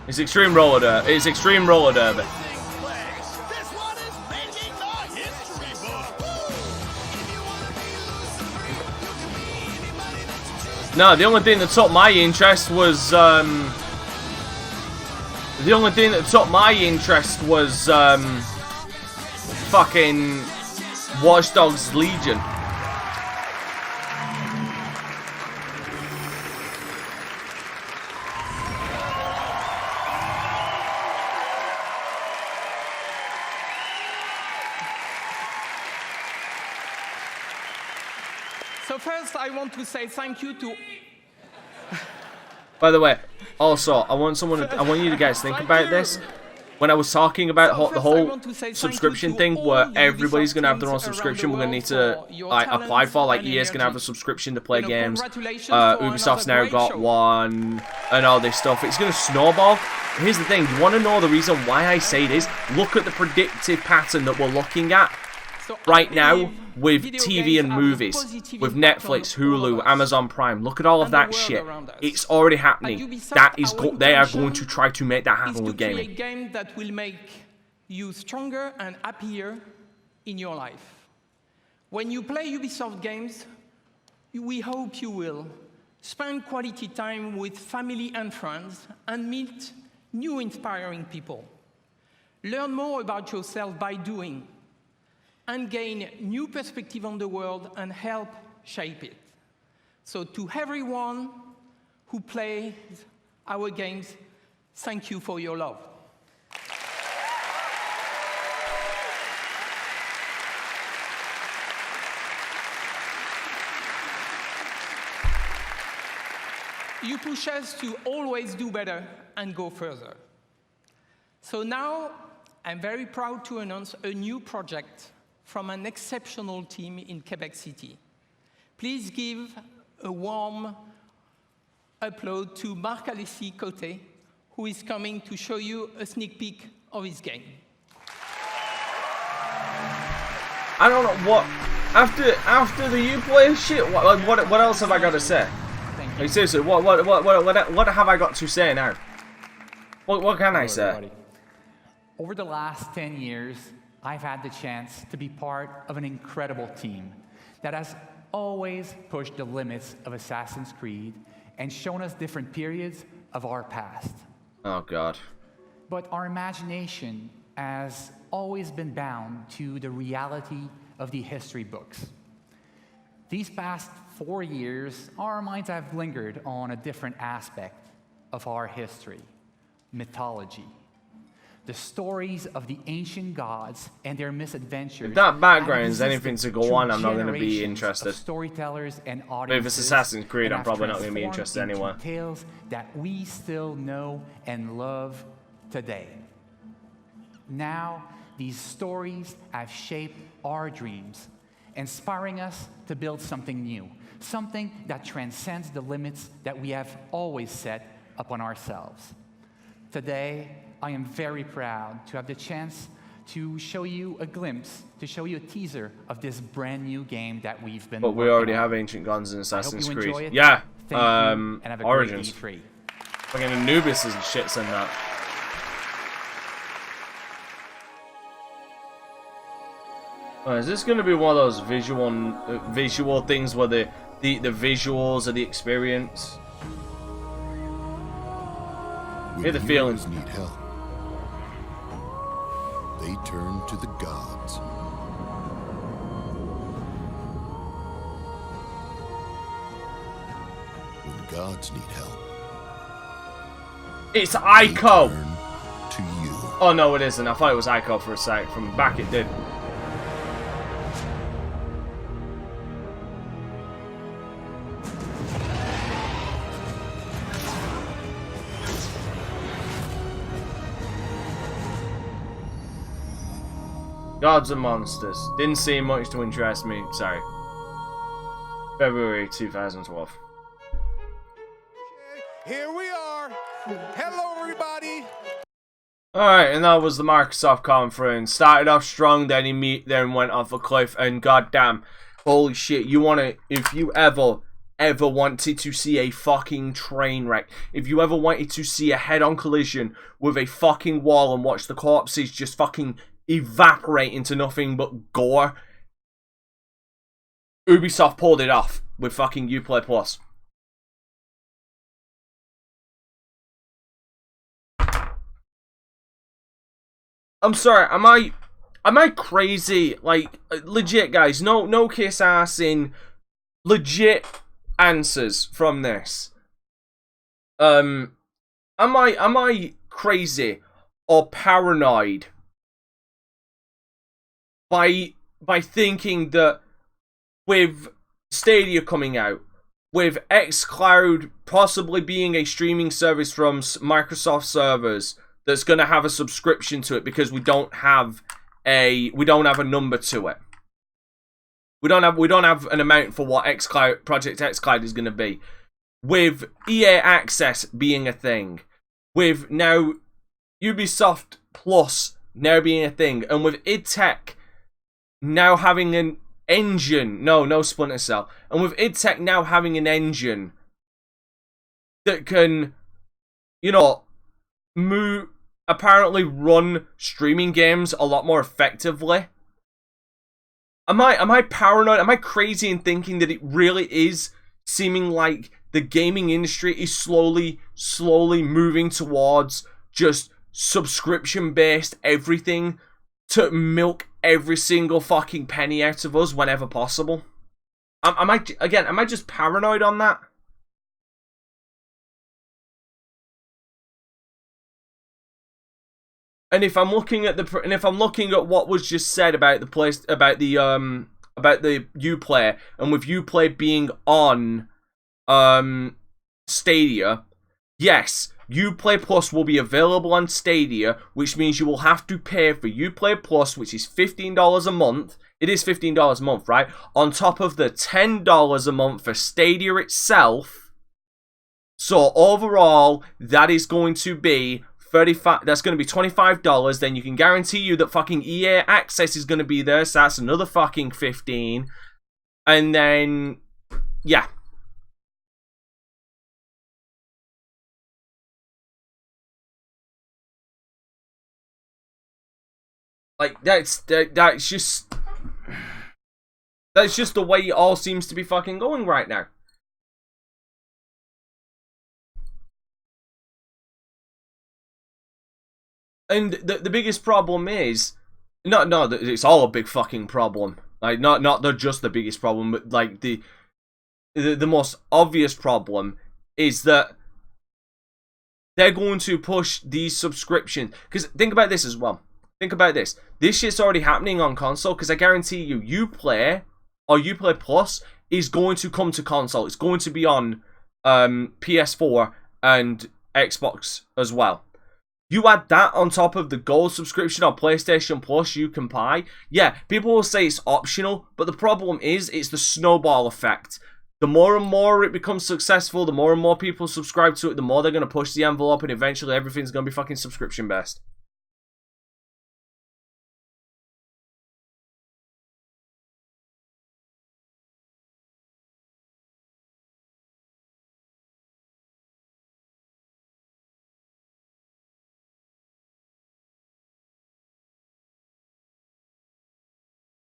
Speaker 2: It's extreme roller derby. It's extreme roller derby. No, the only thing that took my interest was fucking Watch Dogs Legion.
Speaker 14: So first, I want to say thank you to...
Speaker 2: By the way, also, I want you to guys think about this. When I was talking about the whole subscription thing, where everybody's gonna have their own subscription, we're gonna need to apply for. Like EA's gonna have a subscription to play games. Ubisoft's now got one, and all this stuff. It's gonna snowball. Here's the thing: you want to know the reason why I say this? Look at the predictive pattern that we're looking at right now with TV and movies, with Netflix, Hulu, Amazon Prime. Look at all of that shit. It's already happening. They are going to try to make that happen with gaming.
Speaker 14: A game that will make you stronger and happier in your life. When you play Ubisoft games, we hope you will spend quality time with family and friends and meet new inspiring people. Learn more about yourself by doing, and gain new perspective on the world and help shape it. So to everyone who plays our games, thank you for your love. You push us to always do better and go further. So now, I'm very proud to announce a new project from an exceptional team in Quebec City. Please give a warm applause to Marc-Alexis Côté, who is coming to show you a sneak peek of his game.
Speaker 2: I don't know what after the Uplay shit. What else have I got to say? Like seriously, what have I got to say now? What can I say?
Speaker 16: Everybody. Over the last 10 years, I've had the chance to be part of an incredible team that has always pushed the limits of Assassin's Creed and shown us different periods of our past.
Speaker 2: Oh, God.
Speaker 16: But our imagination has always been bound to the reality of the history books. These past 4 years, our minds have lingered on a different aspect of our history, mythology. The stories of the ancient gods and their misadventures.
Speaker 2: If that background is anything to go on, I'm not going to be interested.
Speaker 16: Storytellers and audiences.
Speaker 2: But if it's Assassin's Creed, I'm probably not going to be interested anyway.
Speaker 16: Tales that we still know and love today. Now, these stories have shaped our dreams, inspiring us to build something new, something that transcends the limits that we have always set upon ourselves. Today, I am very proud to have the chance to show you a glimpse, to show you a teaser of this brand new game that we've been
Speaker 2: But we already have Ancient Gods in Assassin's Creed.
Speaker 16: It.
Speaker 2: Yeah,
Speaker 16: Thank you, and have a
Speaker 2: Origins.
Speaker 16: Great E3.
Speaker 2: Fucking Anubis and shits in that. Is this going to be one of those visual things where the visuals are the experience? Hear the feelings.
Speaker 10: Need help. They turn to the gods. When gods need help,
Speaker 2: it's Ico!
Speaker 10: To you.
Speaker 2: Oh no, it isn't. I thought it was Ico for a sec. From the back it did. Gods and Monsters. Didn't seem much to interest me. Sorry. February 2012.
Speaker 9: Here we are. Hello, everybody.
Speaker 2: Alright, and that was the Microsoft conference. Started off strong, then went off a cliff, and goddamn, holy shit, if you ever wanted to see a fucking train wreck, if you ever wanted to see a head-on collision with a fucking wall and watch the corpses just fucking evaporate into nothing but gore, Ubisoft pulled it off with fucking Uplay Plus. I'm sorry, am I crazy? Like, legit, guys, no kiss ass in legit answers from this. Am I crazy or paranoid by thinking that with Stadia coming out, with xCloud possibly being a streaming service from Microsoft servers that's going to have a subscription to it because we don't have a number to it. We don't have an amount for what Project xCloud is going to be. With EA Access being a thing, with now Ubisoft Plus now being a thing, and with id Tech now having an engine, no Splinter Cell, and with id Tech now having an engine that can, you know, apparently run streaming games a lot more effectively. Am I paranoid? Am I crazy in thinking that it really is seeming like the gaming industry is slowly moving towards just subscription-based everything to milk every single fucking penny out of us whenever possible? Am I just paranoid on that? And if I'm looking at what was just said about the place, about the Uplay, and with Uplay being on Stadia, yes, Uplay Plus will be available on Stadia, which means you will have to pay for Uplay Plus, which is $15 a month. It is $15 a month, right? On top of the $10 a month for Stadia itself. So overall, that is going to be that's going to be $25. Then you can guarantee you that fucking EA Access is going to be there, so that's another fucking $15. And then, yeah. Like, that's just the way it all seems to be fucking going right now. And the biggest problem is, no, it's all a big fucking problem. Like, not just the biggest problem, but like the most obvious problem is that they're going to push these subscriptions. Because think about this as well. Think about this. This shit's already happening on console, because I guarantee you, Uplay or Uplay Plus is going to come to console. It's going to be on PS4 and Xbox as well. You add that on top of the gold subscription on PlayStation Plus you can buy. Yeah, people will say it's optional, but the problem is it's the snowball effect. The more and more it becomes successful, the more and more people subscribe to it, the more they're going to push the envelope, and eventually everything's going to be fucking subscription based.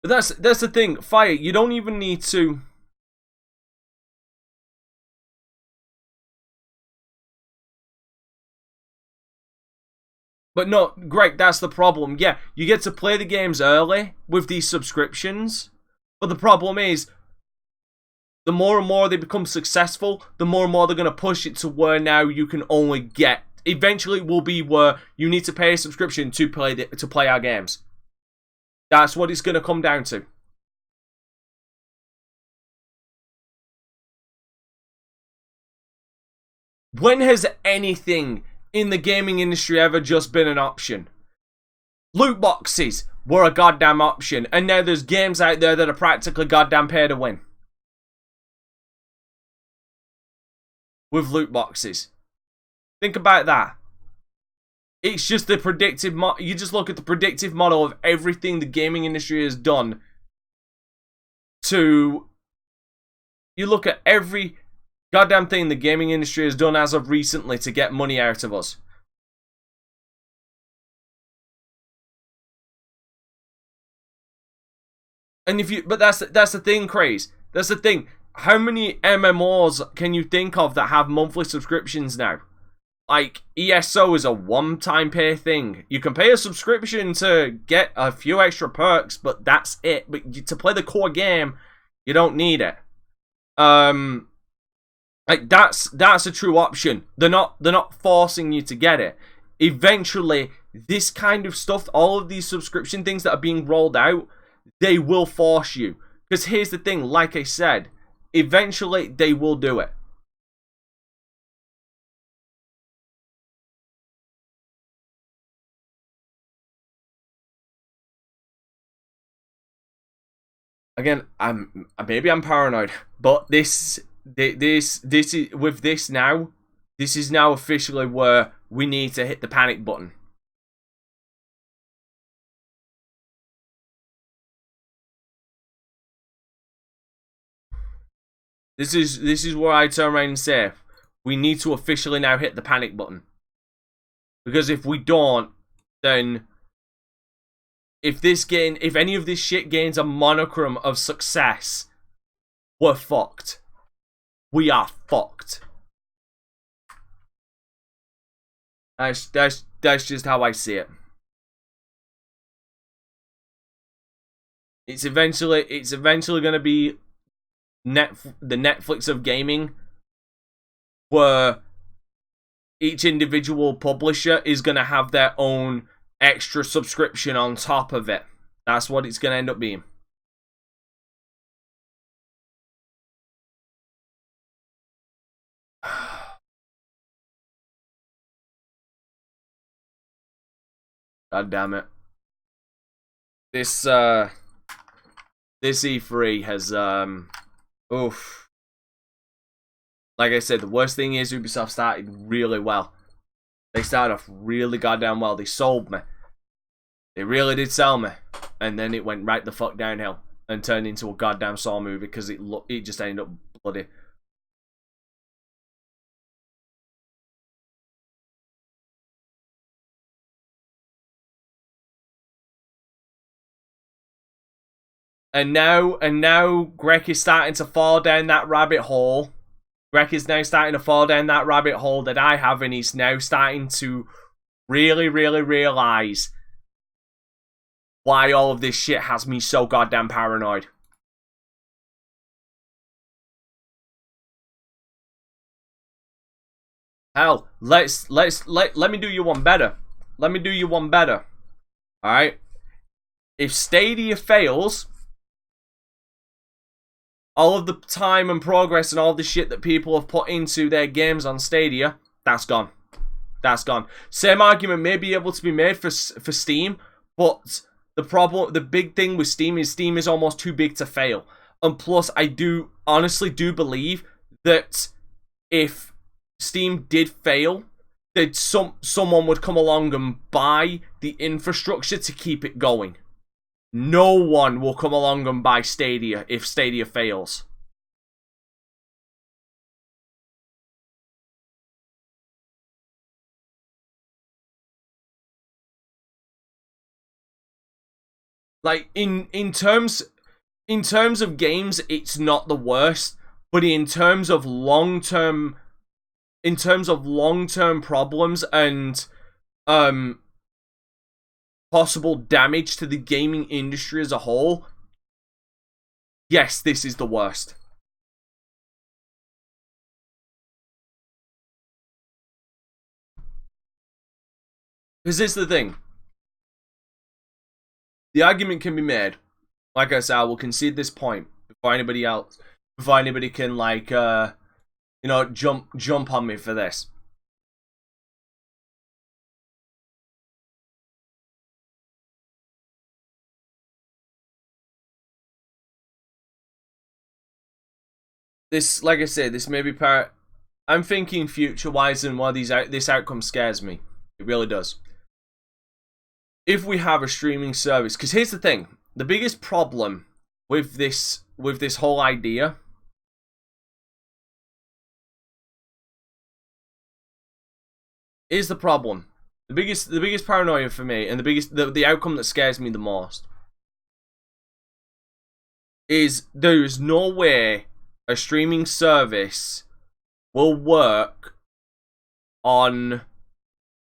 Speaker 2: But that's the thing, Fire, you don't even need to... But no, Greg, that's the problem. Yeah, you get to play the games early with these subscriptions, but the problem is, the more and more they become successful, the more and more they're going to push it to where now you can only get... Eventually it will be where you need to pay a subscription to play our games. That's what it's going to come down to. When has anything in the gaming industry ever just been an option? Loot boxes were a goddamn option, and now there's games out there that are practically goddamn pay to win. With loot boxes. Think about that. It's just the predictive you just look at the predictive model of everything the gaming industry has done to... You look at every goddamn thing the gaming industry has done as of recently to get money out of us. And if you... But that's the thing, Craze. That's the thing. How many MMOs can you think of that have monthly subscriptions now? Like, ESO is a one-time pay thing. You can pay a subscription to get a few extra perks, but that's it. But to play the core game, you don't need it. Like, that's a true option. They're not forcing you to get it. Eventually, this kind of stuff, all of these subscription things that are being rolled out, they will force you. Because here's the thing, like I said, eventually they will do it. Again, maybe I'm paranoid, but this is with this now. This is now officially where we need to hit the panic button. This is where I turn around and say we need to officially now hit the panic button. Because if we don't, then if any of this shit gains a monochrome of success, we're fucked. We are fucked. That's just how I see it. It's eventually going to be the Netflix of gaming, where each individual publisher is going to have their own extra subscription on top of it. That's what it's going to end up being. God damn it. This E3 has oof. Like I said, the worst thing is Ubisoft started really well. They started off really goddamn well. They sold me. They really did sell me. And then it went right the fuck downhill and turned into a goddamn Saw movie because it just ended up bloody. And now Greg is starting to fall down that rabbit hole. Greg is now starting to fall down that rabbit hole that I have, and he's now starting to really realize why all of this shit has me so goddamn paranoid. Hell, let me do you one better. Let me do you one better. Alright? If Stadia fails, all of the time and progress and all the shit that people have put into their games on Stadia, that's gone. That's gone. Same argument may be able to be made for Steam, but the big thing with Steam is almost too big to fail. And plus, I honestly do believe that if Steam did fail, that someone would come along and buy the infrastructure to keep it going. No one will come along and buy Stadia if Stadia fails. Like in terms of games, it's not the worst, but in terms of long-term problems and possible damage to the gaming industry as a whole, yes, this is the worst. Because this is the thing. The argument can be made. Like I said, I will concede this point before anybody can like jump on me for this. This, like I said, this may be part. I'm thinking future-wise, and why this outcome scares me. It really does. If we have a streaming service, because here's the thing: the biggest problem with this whole idea is the problem. The biggest paranoia for me, and the outcome that scares me the most is there is no way a streaming service will work on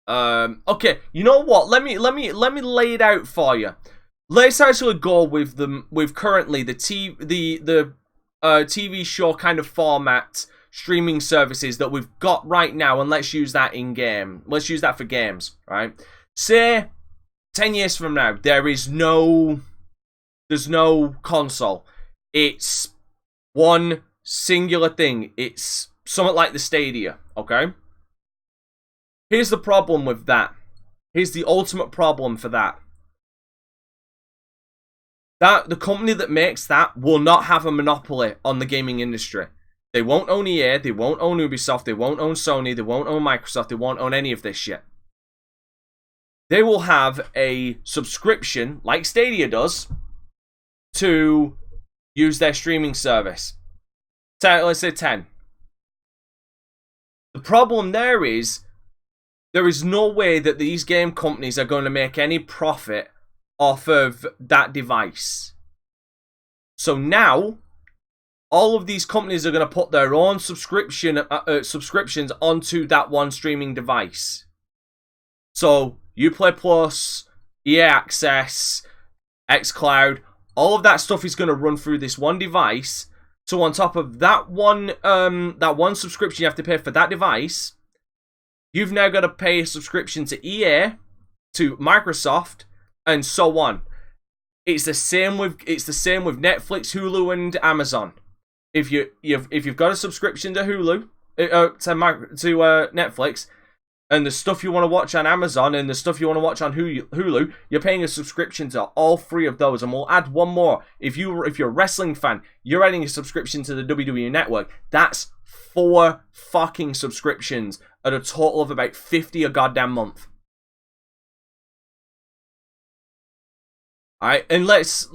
Speaker 2: okay, you know what, let me lay it out for you. Let's actually go with currently the TV show kind of format streaming services that we've got right now, and let's use that in game. Let's use that for games, right? Say 10 years from now, there's no console. It's one singular thing. It's something like the Stadia, okay? Here's the problem with that. Here's the ultimate problem for that. The company that makes that will not have a monopoly on the gaming industry. They won't own EA, they won't own Ubisoft, they won't own Sony, they won't own Microsoft, they won't own any of this shit. They will have a subscription, like Stadia does, to use their streaming service. Let's say 10. The problem there is no way that these game companies are going to make any profit off of that device. So now, all of these companies are going to put their own subscriptions onto that one streaming device. So, Uplay Plus, EA Access, xCloud, all of that stuff is going to run through this one device. So on top of that one subscription you have to pay for that device, you've now got to pay a subscription to EA, to Microsoft, and so on. It's the same with Netflix, Hulu, and Amazon. If you've got a subscription to Hulu, to Netflix, and the stuff you want to watch on Amazon and the stuff you want to watch on Hulu, you're paying a subscription to all three of those. And we'll add one more. If you're a wrestling fan, you're adding a subscription to the WWE Network. That's 4 fucking subscriptions at a total of about 50 a goddamn month. Alright, and let's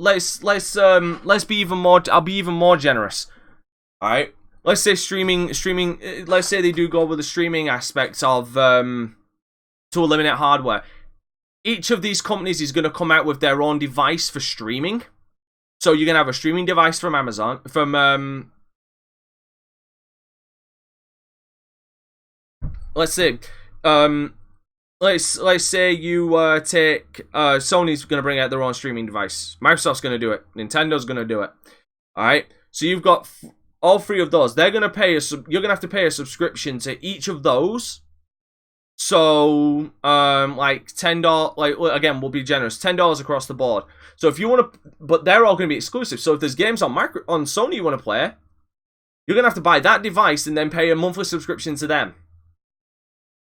Speaker 2: be even more. I'll be even more generous. Alright. Let's say streaming. Let's say they do go with the streaming aspects of to eliminate hardware. Each of these companies is going to come out with their own device for streaming. So you're going to have a streaming device from Amazon, let's say, let's say you take Sony's going to bring out their own streaming device. Microsoft's going to do it. Nintendo's going to do it. All right. So you've got all three of those. They're going to pay you're going to have to pay a subscription to each of those. So, like $10, like, again, we'll be generous, $10 across the board. So if you want to, but they're all going to be exclusive. So if there's games on Sony you want to play, you're going to have to buy that device and then pay a monthly subscription to them.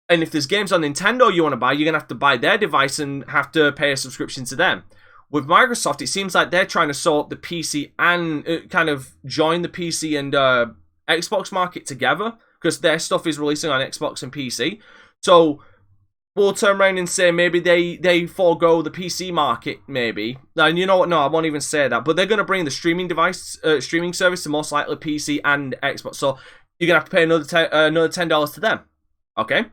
Speaker 2: And if there's games on Nintendo you want to buy, you're going to have to buy their device and have to pay a subscription to them. With Microsoft, it seems like they're trying to sort the PC and kind of join the PC and Xbox market together, because their stuff is releasing on Xbox and PC. So we'll turn around and say maybe they forego the PC market, maybe. And you know what? No, I won't even say that. But they're going to bring the streaming service to most likely PC and Xbox. So you're going to have to pay another $10 to them. Okay?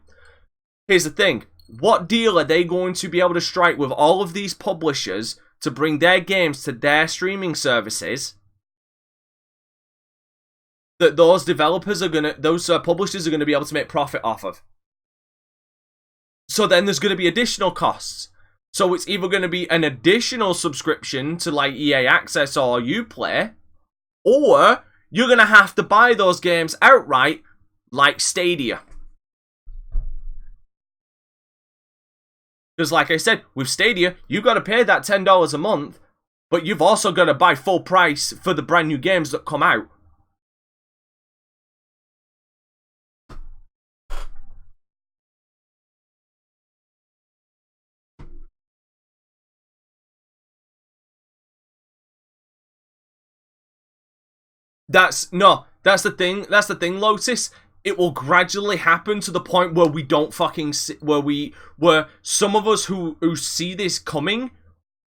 Speaker 2: Here's the thing. What deal are they going to be able to strike with all of these publishers to bring their games to their streaming services that those publishers are going to be able to make profit off of? So then there's going to be additional costs. So it's either going to be an additional subscription to like EA Access or Uplay, or you're going to have to buy those games outright like Stadia. Because like I said, with Stadia, you've got to pay that $10 a month, but you've also got to buy full price for the brand new games that come out. That's the thing, Lotus. It will gradually happen to the point where we don't fucking where some of us who see this coming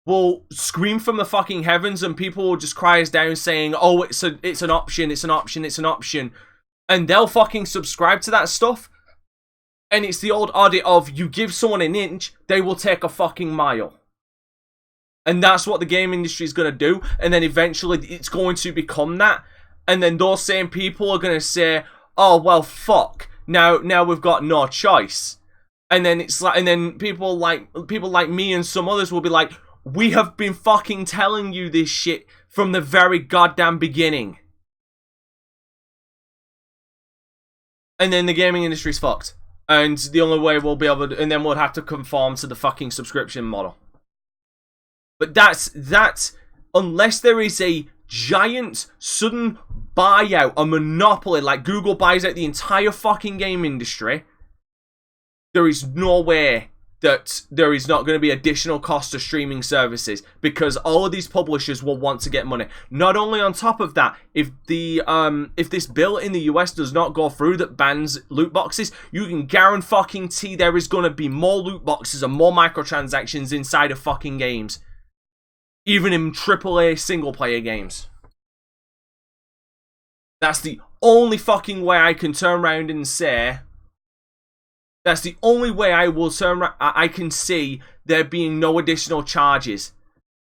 Speaker 2: will scream from the fucking heavens, and people will just cry us down saying, "Oh, it's an option," and they'll fucking subscribe to that stuff. And it's the old adage of you give someone an inch, they will take a fucking mile. And that's what the game industry is gonna do, and then eventually it's going to become that. And then those same people are gonna say, "Oh well, fuck. Now we've got no choice." And then it's like, and then people like me and some others will be like, "We have been fucking telling you this shit from the very goddamn beginning." And then the gaming industry's fucked. And the only way we'll be able to, and then we'll have to conform to the fucking subscription model. But that's unless there is a giant sudden buyout, a monopoly, like Google buys out the entire fucking game industry, there is no way that there is not going to be additional cost to streaming services, because all of these publishers will want to get money. Not only on top of that, if this bill in the US does not go through that bans loot boxes, you can guarantee there is going to be more loot boxes and more microtransactions inside of fucking games. Even in AAA single player games. That's the only fucking way I can turn around and say, that's the only way I will I can see there being no additional charges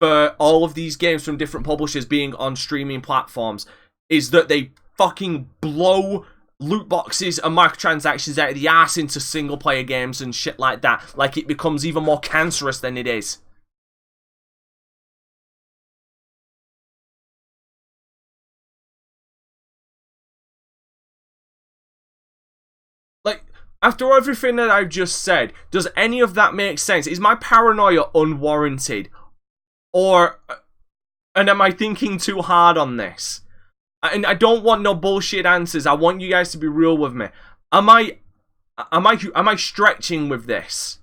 Speaker 2: for all of these games from different publishers being on streaming platforms, is that they fucking blow loot boxes and microtransactions out of the ass into single player games and shit like that. Like it becomes even more cancerous than it is. Like, after everything that I've just said, does any of that make sense? Is my paranoia unwarranted? Or, and am I thinking too hard on this? And I don't want no bullshit answers. I want you guys to be real with me. Am I stretching with this?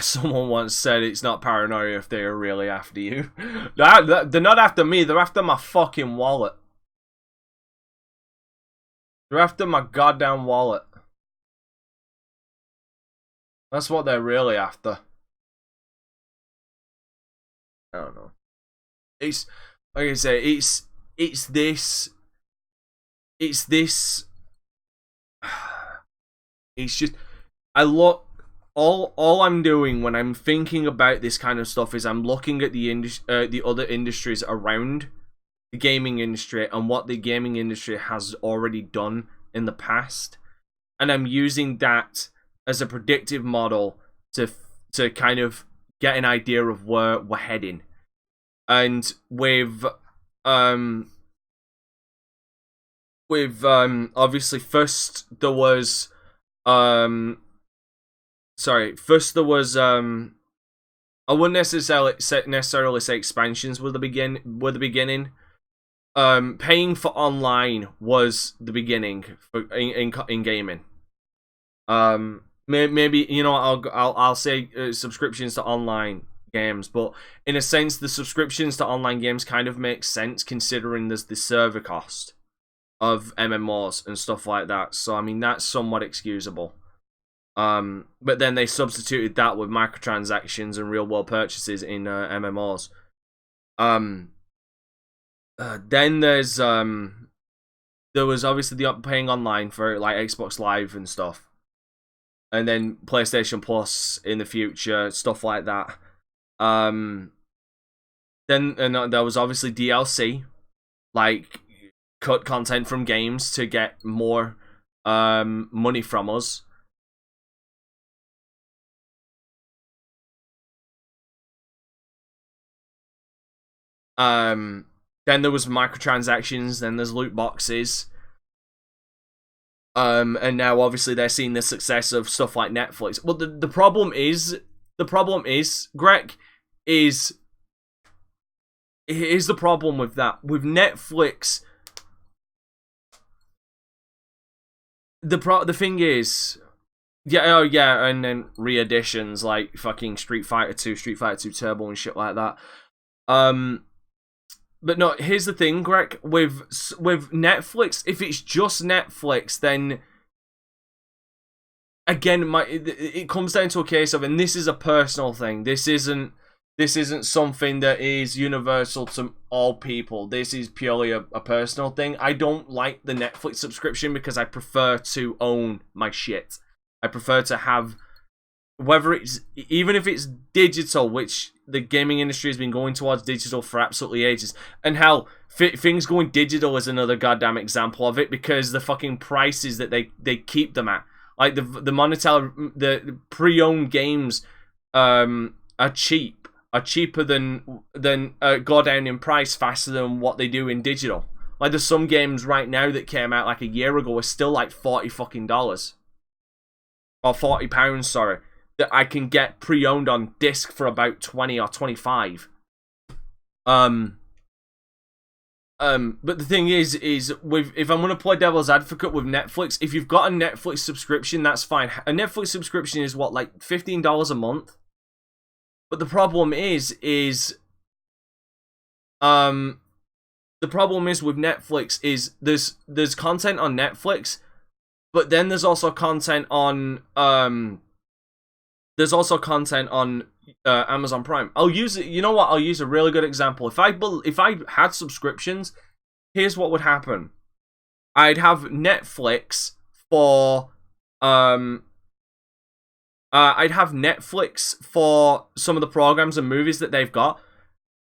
Speaker 2: Someone once said it's not paranoia if they are really after you. They're not after me, they're after my fucking wallet. They're after my goddamn wallet. That's what they're really after. I don't know. It's, like I say, it's this. It's just, all I'm doing when I'm thinking about this kind of stuff is I'm looking at the other industries around the gaming industry and what the gaming industry has already done in the past, and I'm using that as a predictive model to kind of get an idea of where we're heading. And with obviously first there was I wouldn't necessarily say expansions were the beginning. Paying for online was the beginning in gaming. Maybe, you know, I'll say subscriptions to online games, but in a sense the subscriptions to online games kind of make sense considering there's the server cost of MMOs and stuff like that. So I mean, that's somewhat excusable. But then they substituted that with microtransactions and real world purchases in MMOs. Then there was obviously the paying online for like Xbox Live and stuff, and then PlayStation Plus in the future, stuff like that. Then there was obviously DLC, like cut content from games to get more money from us. Then there was microtransactions, then there's loot boxes. And now obviously they're seeing the success of stuff like Netflix. But the problem is, Greg, here's the problem with that. With Netflix, the thing is, yeah, oh yeah, and then re-editions like fucking Street Fighter 2, Street Fighter 2 Turbo and shit like that. But no, here's the thing, Greg, with Netflix, if it's just Netflix, then again, it comes down to a case of, and this is a personal thing, this isn't something that is universal to all people. This is purely a personal thing. I don't like the Netflix subscription because I prefer to own my shit. I prefer to have, whether it's, even if it's digital, which the gaming industry has been going towards digital for absolutely ages. And hell, things going digital is another goddamn example of it, because the fucking prices that they keep them at. Like, the pre-owned games are cheap. Are cheaper than go down in price faster than what they do in digital. Like, there's some games right now that came out like a year ago are still like $40 fucking dollars. Or £40, sorry. That I can get pre-owned on disc for about 20 or 25. But the thing is if I'm gonna play devil's advocate with Netflix, if you've got a Netflix subscription, that's fine. A Netflix subscription is what, like $15 a month? But the problem is the problem is with Netflix is there's content on Netflix, but then there's also content on Amazon Prime. I'll use it. You know what? I'll use a really good example. If I had subscriptions, here's what would happen. I'd have Netflix for I'd have Netflix for some of the programs and movies that they've got.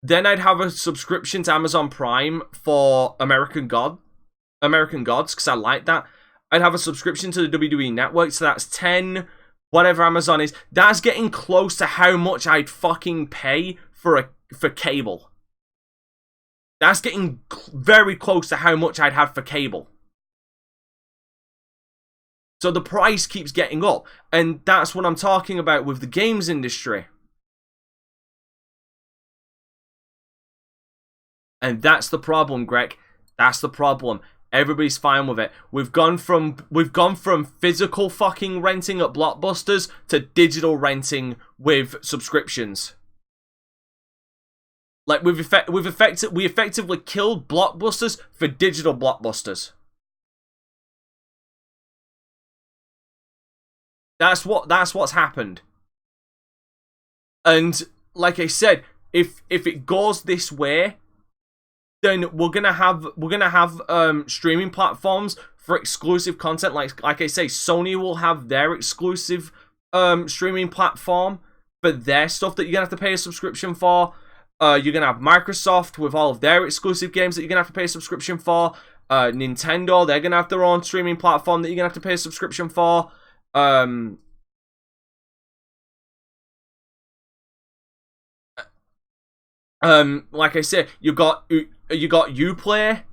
Speaker 2: Then I'd have a subscription to Amazon Prime for American Gods, because I like that. I'd have a subscription to the WWE Network, so that's 10, whatever Amazon is. That's getting close to how much I'd fucking pay for cable. That's getting very close to how much I'd have for cable. So the price keeps getting up. And that's what I'm talking about with the games industry. And that's the problem, Greg. That's the problem. Everybody's fine with it. We've gone from physical fucking renting at Blockbusters to digital renting with subscriptions. Like, we effectively killed Blockbusters for digital Blockbusters. That's what's happened. And like I said, if it goes this way, then we're gonna have streaming platforms for exclusive content. Like I say, Sony will have their exclusive streaming platform for their stuff that you're gonna have to pay a subscription for. You're gonna have Microsoft with all of their exclusive games that you're gonna have to pay a subscription for. Nintendo, they're gonna have their own streaming platform that you're gonna have to pay a subscription for. Like I said, you got Uplay.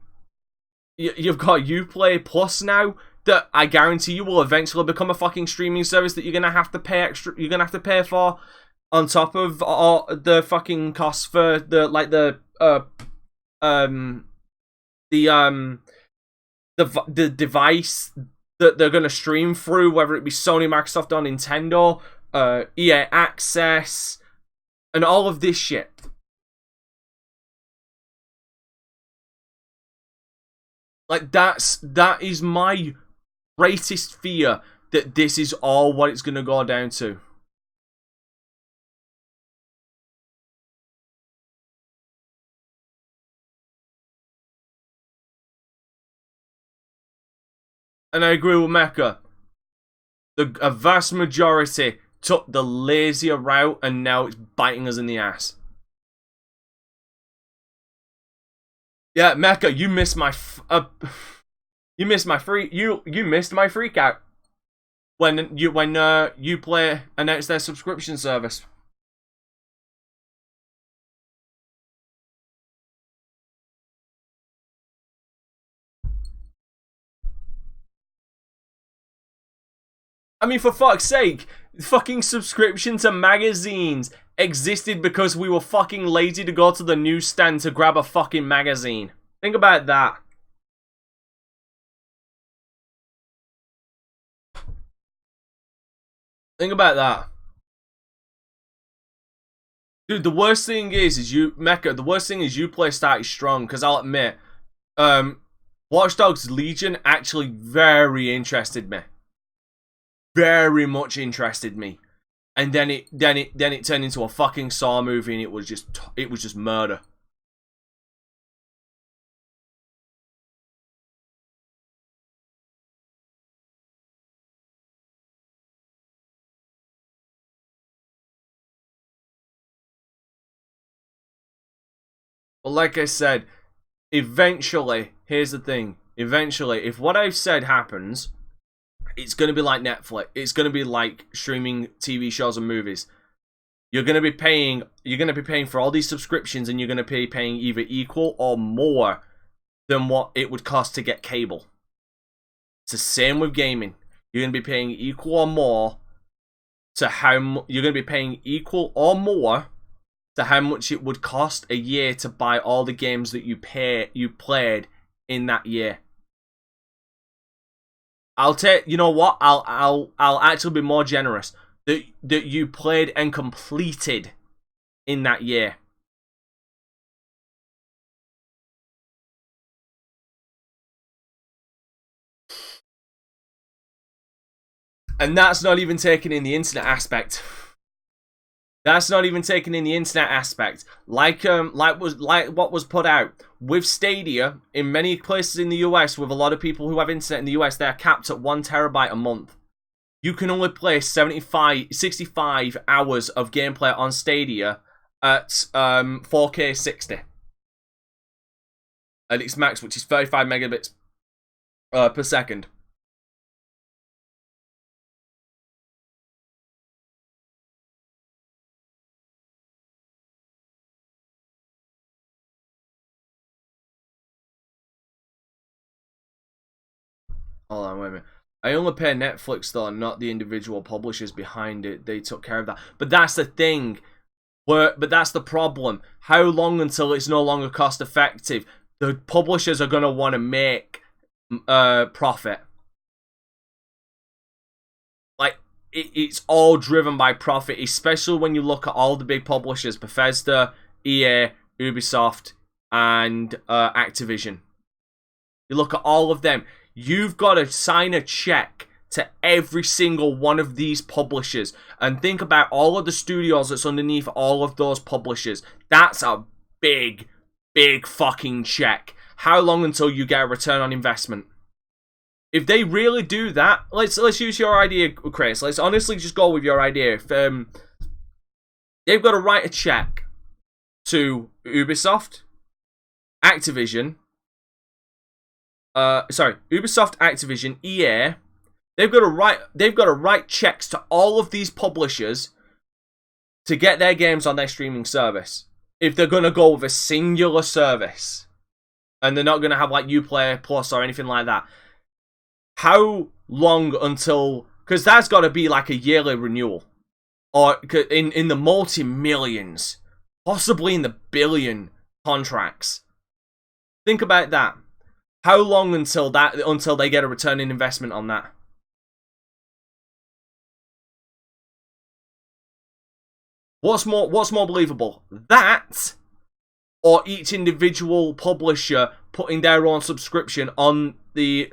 Speaker 2: You've got Uplay Plus now, that I guarantee you will eventually become a fucking streaming service that you're gonna have to pay extra. You're gonna have to pay for, on top of all the fucking costs for the device that they're gonna stream through, whether it be Sony, Microsoft, or Nintendo, EA Access, and all of this shit. Like, that is my greatest fear, that this is all what it's gonna go down to. And I agree with Mecca. A vast majority took the lazier route, and now it's biting us in the ass. Yeah, Mecca, you missed my you missed my freak out when Uplay announced their subscription service. I mean, for fuck's sake, fucking subscription to magazines existed because we were fucking lazy to go to the newsstand to grab a fucking magazine. Think about that. Think about that. Dude, the worst thing is Mecca, the worst thing is Uplay started strong, because I'll admit, Watch Dogs Legion actually very interested me. Very much interested me. And then it turned into a fucking Saw movie, and it was just murder. But like I said, eventually, here's the thing. Eventually, if what I've said happens, it's going to be like Netflix. It's going to be like streaming TV shows and movies. You're going to be paying for all these subscriptions, and you're going to be paying either equal or more than what it would cost to get cable. It's the same with gaming. You're going to be paying equal or more to you're going to be paying equal or more to how much it would cost a year to buy all the games that you played in that year. I'll take, you know what? I'll actually be more generous. That you played and completed in that year. And that's not even taking in the internet aspect. That's not even taking in the internet aspect. Like what was put out with Stadia in many places in the US, with a lot of people who have internet in the US, they're capped at 1 terabyte a month. You can only play 65 hours of gameplay on Stadia at 4K 60 at its max, which is 35 megabits per second. Hold on, wait a minute. I only pay Netflix though, not the individual publishers behind it. They took care of that. But that's the thing. But that's the problem. How long until it's no longer cost effective? The publishers are going to want to make profit. Like, it's all driven by profit, especially when you look at all the big publishers. Bethesda, EA, Ubisoft, and Activision. You look at all of them. You've got to sign a check to every single one of these publishers. And think about all of the studios that's underneath all of those publishers. That's a big, big fucking check. How long until you get a return on investment? If they really do that, let's use your idea, Chris. Let's honestly just go with your idea. If they've got to write a check to Ubisoft, Activision, Ubisoft, Activision, EA. They've got to write checks to all of these publishers to get their games on their streaming service. If they're gonna go with a singular service, and they're not gonna have like Uplay Plus or anything like that. How long until? Because that's got to be like a yearly renewal, or in the multi-millions, possibly in the billion contracts. Think about that. How long until they get a return in investment on that? What's more believable? That, or each individual publisher putting their own subscription on the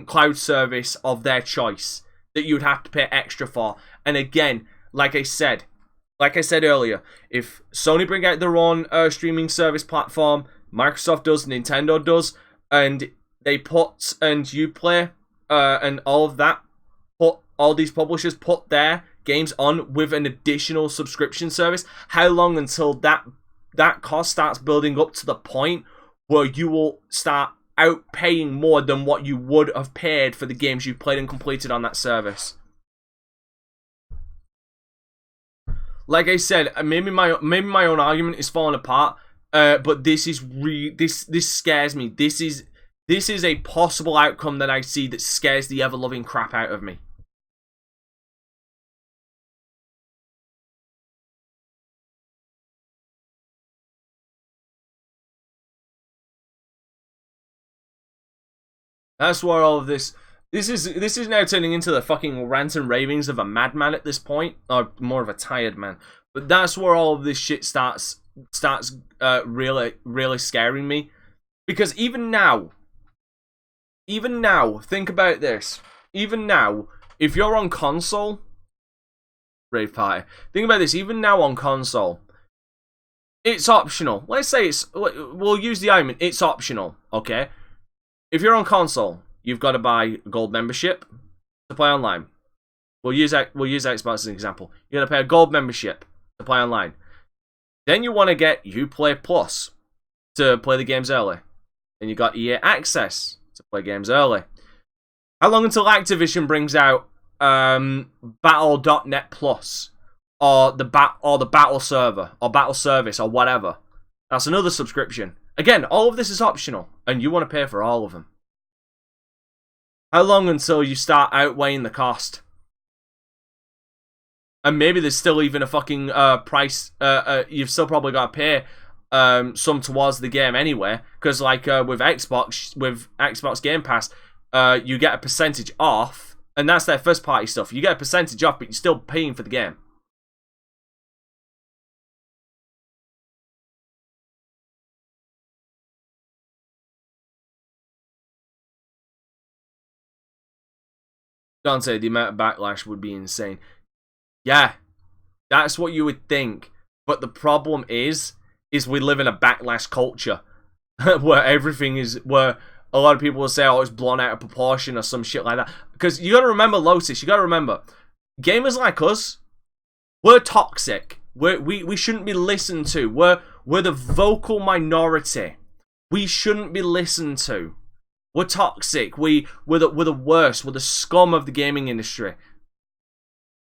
Speaker 2: cloud service of their choice that you'd have to pay extra for? And again, like I said earlier, if Sony bring out their own streaming service platform, Microsoft does, Nintendo does, and they put, and Uplay, and all of that, all these publishers put their games on with an additional subscription service, how long until that cost starts building up to the point where you will start outpaying more than what you would have paid for the games you played and completed on that service? Like I said, maybe my own argument is falling apart. But this is this scares me. This is a possible outcome that I see that scares the ever-loving crap out of me. That's where all of this is now turning into the fucking rants and ravings of a madman at this point, or more of a tired man. But that's where all of this shit starts really scaring me, because even now, think about this. Even now, if you're on console, rave party. Think about this. Even now on console, it's optional. Let's say we'll use the argument. It's optional. Okay. If you're on console, you've got to buy a gold membership to play online. We'll use Xbox as an example. You got to pay a gold membership to play online. Then you want to get Uplay Plus to play the games early. Then you got EA Access to play games early. How long until Activision brings out Battle.net Plus or the Battle server or Battle service or whatever? That's another subscription. Again, all of this is optional, and you want to pay for all of them. How long until you start outweighing the cost? And maybe there's still even a fucking price. You've still probably got to pay some towards the game anyway, because like with Xbox Game Pass, you get a percentage off, and that's their first party stuff. You get a percentage off, but you're still paying for the game. Dante, the amount of backlash would be insane. Yeah, that's what you would think. But the problem is we live in a backlash culture where everything is, where a lot of people will say, oh, it's blown out of proportion or some shit like that. Because you got to remember, Lotus, you got to remember, gamers like us, we're toxic. We shouldn't be listened to. We're the vocal minority. We shouldn't be listened to. We're toxic. We're the worst. We're the scum of the gaming industry.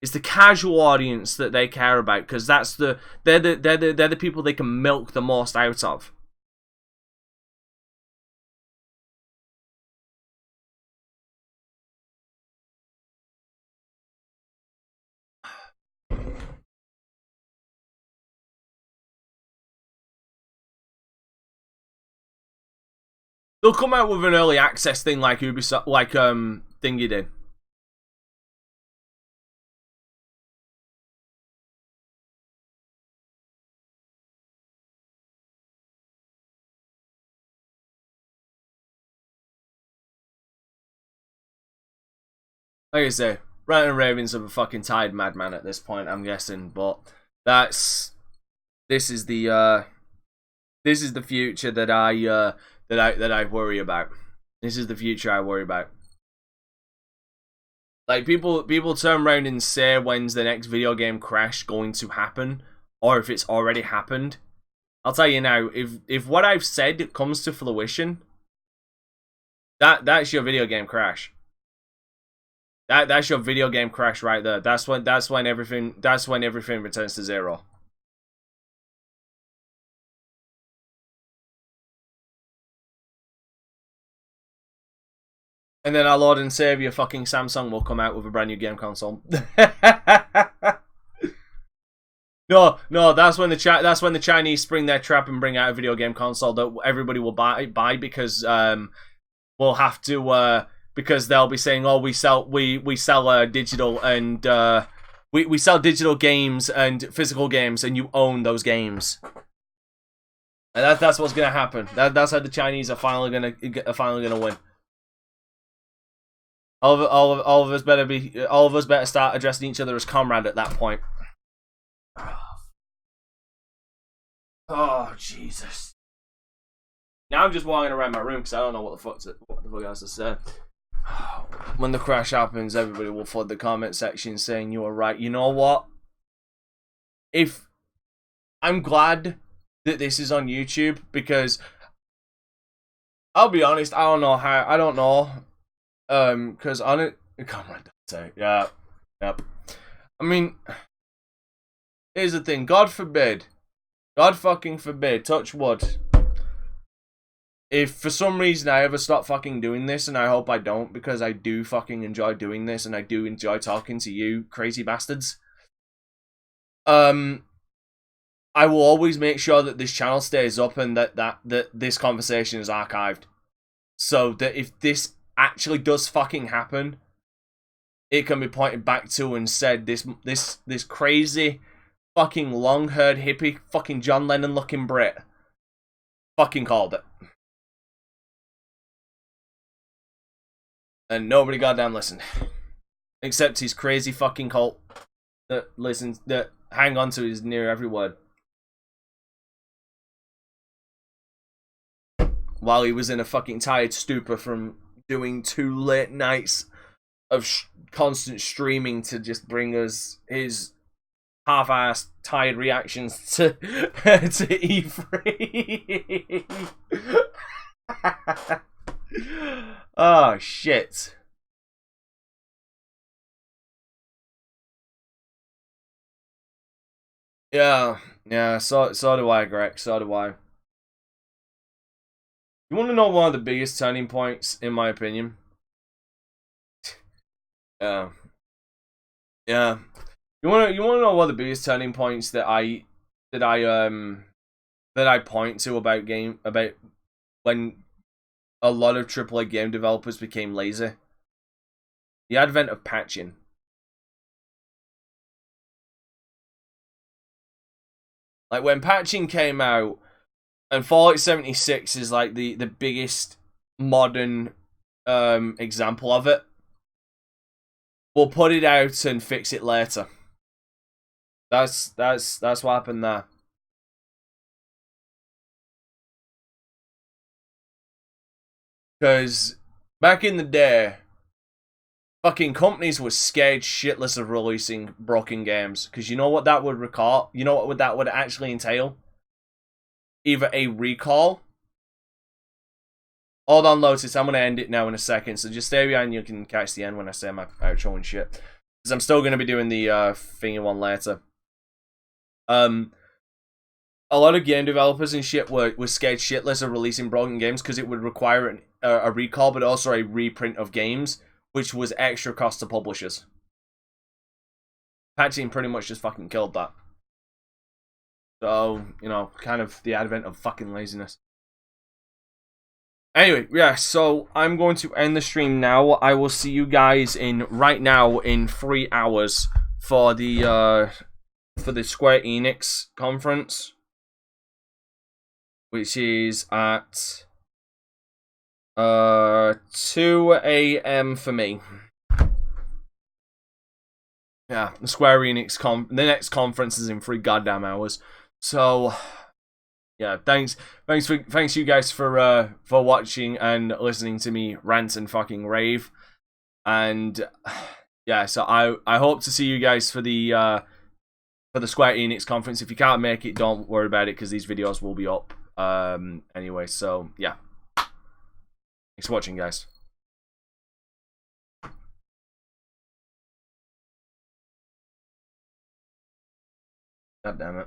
Speaker 2: It's the casual audience that they care about, because they're the people they can milk the most out of. They'll come out with an early access thing like Ubisoft, like Thingy did. Like I say, Rant and Ravens of a fucking tired madman at this point, I'm guessing, but this is the future that I worry about. This is the future I worry about. Like people turn around and say when's the next video game crash going to happen, or if it's already happened. I'll tell you now, if what I've said comes to fruition, that's your video game crash. That's your video game crash right there. That's when everything returns to zero. And then our Lord and Savior fucking Samsung will come out with a brand new game console. No, that's when the Chinese spring their trap and bring out a video game console that everybody will buy because we'll have to because they'll be saying, oh, we sell digital and we sell digital games and physical games, and you own those games. And that's what's gonna happen. That's how the Chinese are finally gonna win. All of us better start addressing each other as comrade at that point. Oh Jesus! Now I'm just walking around my room because I don't know what the fuck else to say. When the crash happens, everybody will flood the comment section saying you are right. You know what? If I'm glad that this is on YouTube, because I'll be honest, I don't know. Because on it, comrade, yeah, yep. I mean, here's the thing. God fucking forbid, touch wood. If for some reason I ever stop fucking doing this, and I hope I don't, because I do fucking enjoy doing this, and I do enjoy talking to you crazy bastards. I will always make sure that this channel stays up and that this conversation is archived, so that if this actually does fucking happen, it can be pointed back to and said this crazy fucking long-haired hippie fucking John Lennon looking Brit fucking called it. And nobody goddamn listened. Except his crazy fucking cult that listens, that hang on to his near every word. While he was in a fucking tired stupor from doing 2 late nights of constant streaming to just bring us his half-assed, tired reactions to to E3. Oh shit. Yeah, so do I, Greg, so do I. You want to know one of the biggest turning points, in my opinion? Yeah. You want to know one of the biggest turning points that I point to about when a lot of AAA game developers became lazy? The advent of patching. Like when patching came out, and Fallout 76 is like the biggest modern example of it. We'll put it out and fix it later. That's what happened there. Because back in the day, fucking companies were scared shitless of releasing broken games. Because you know what that would recall? You know what that would actually entail? Either a recall. Hold on, Lotus. I'm going to end it now in a second. So just stay behind. You can catch the end when I say my outro and shit. Because I'm still going to be doing the thingy one later. A lot of game developers and shit were scared shitless of releasing broken games because it would require a recall, but also a reprint of games, which was extra cost to publishers. Patching pretty much just fucking killed that. So, you know, kind of the advent of fucking laziness. Anyway, yeah, so I'm going to end the stream now. I will see you guys right now in 3 hours for the Square Enix conference, which is at 2 a.m. for me. Yeah, the Square Enix the next conference is in 3 goddamn hours. So yeah, thanks you guys for watching and listening to me rant and fucking rave. And yeah, so I hope to see you guys for the Square Enix conference. If you can't make it, don't worry about it because these videos will be up anyway. So yeah, thanks for watching, guys. God damn it.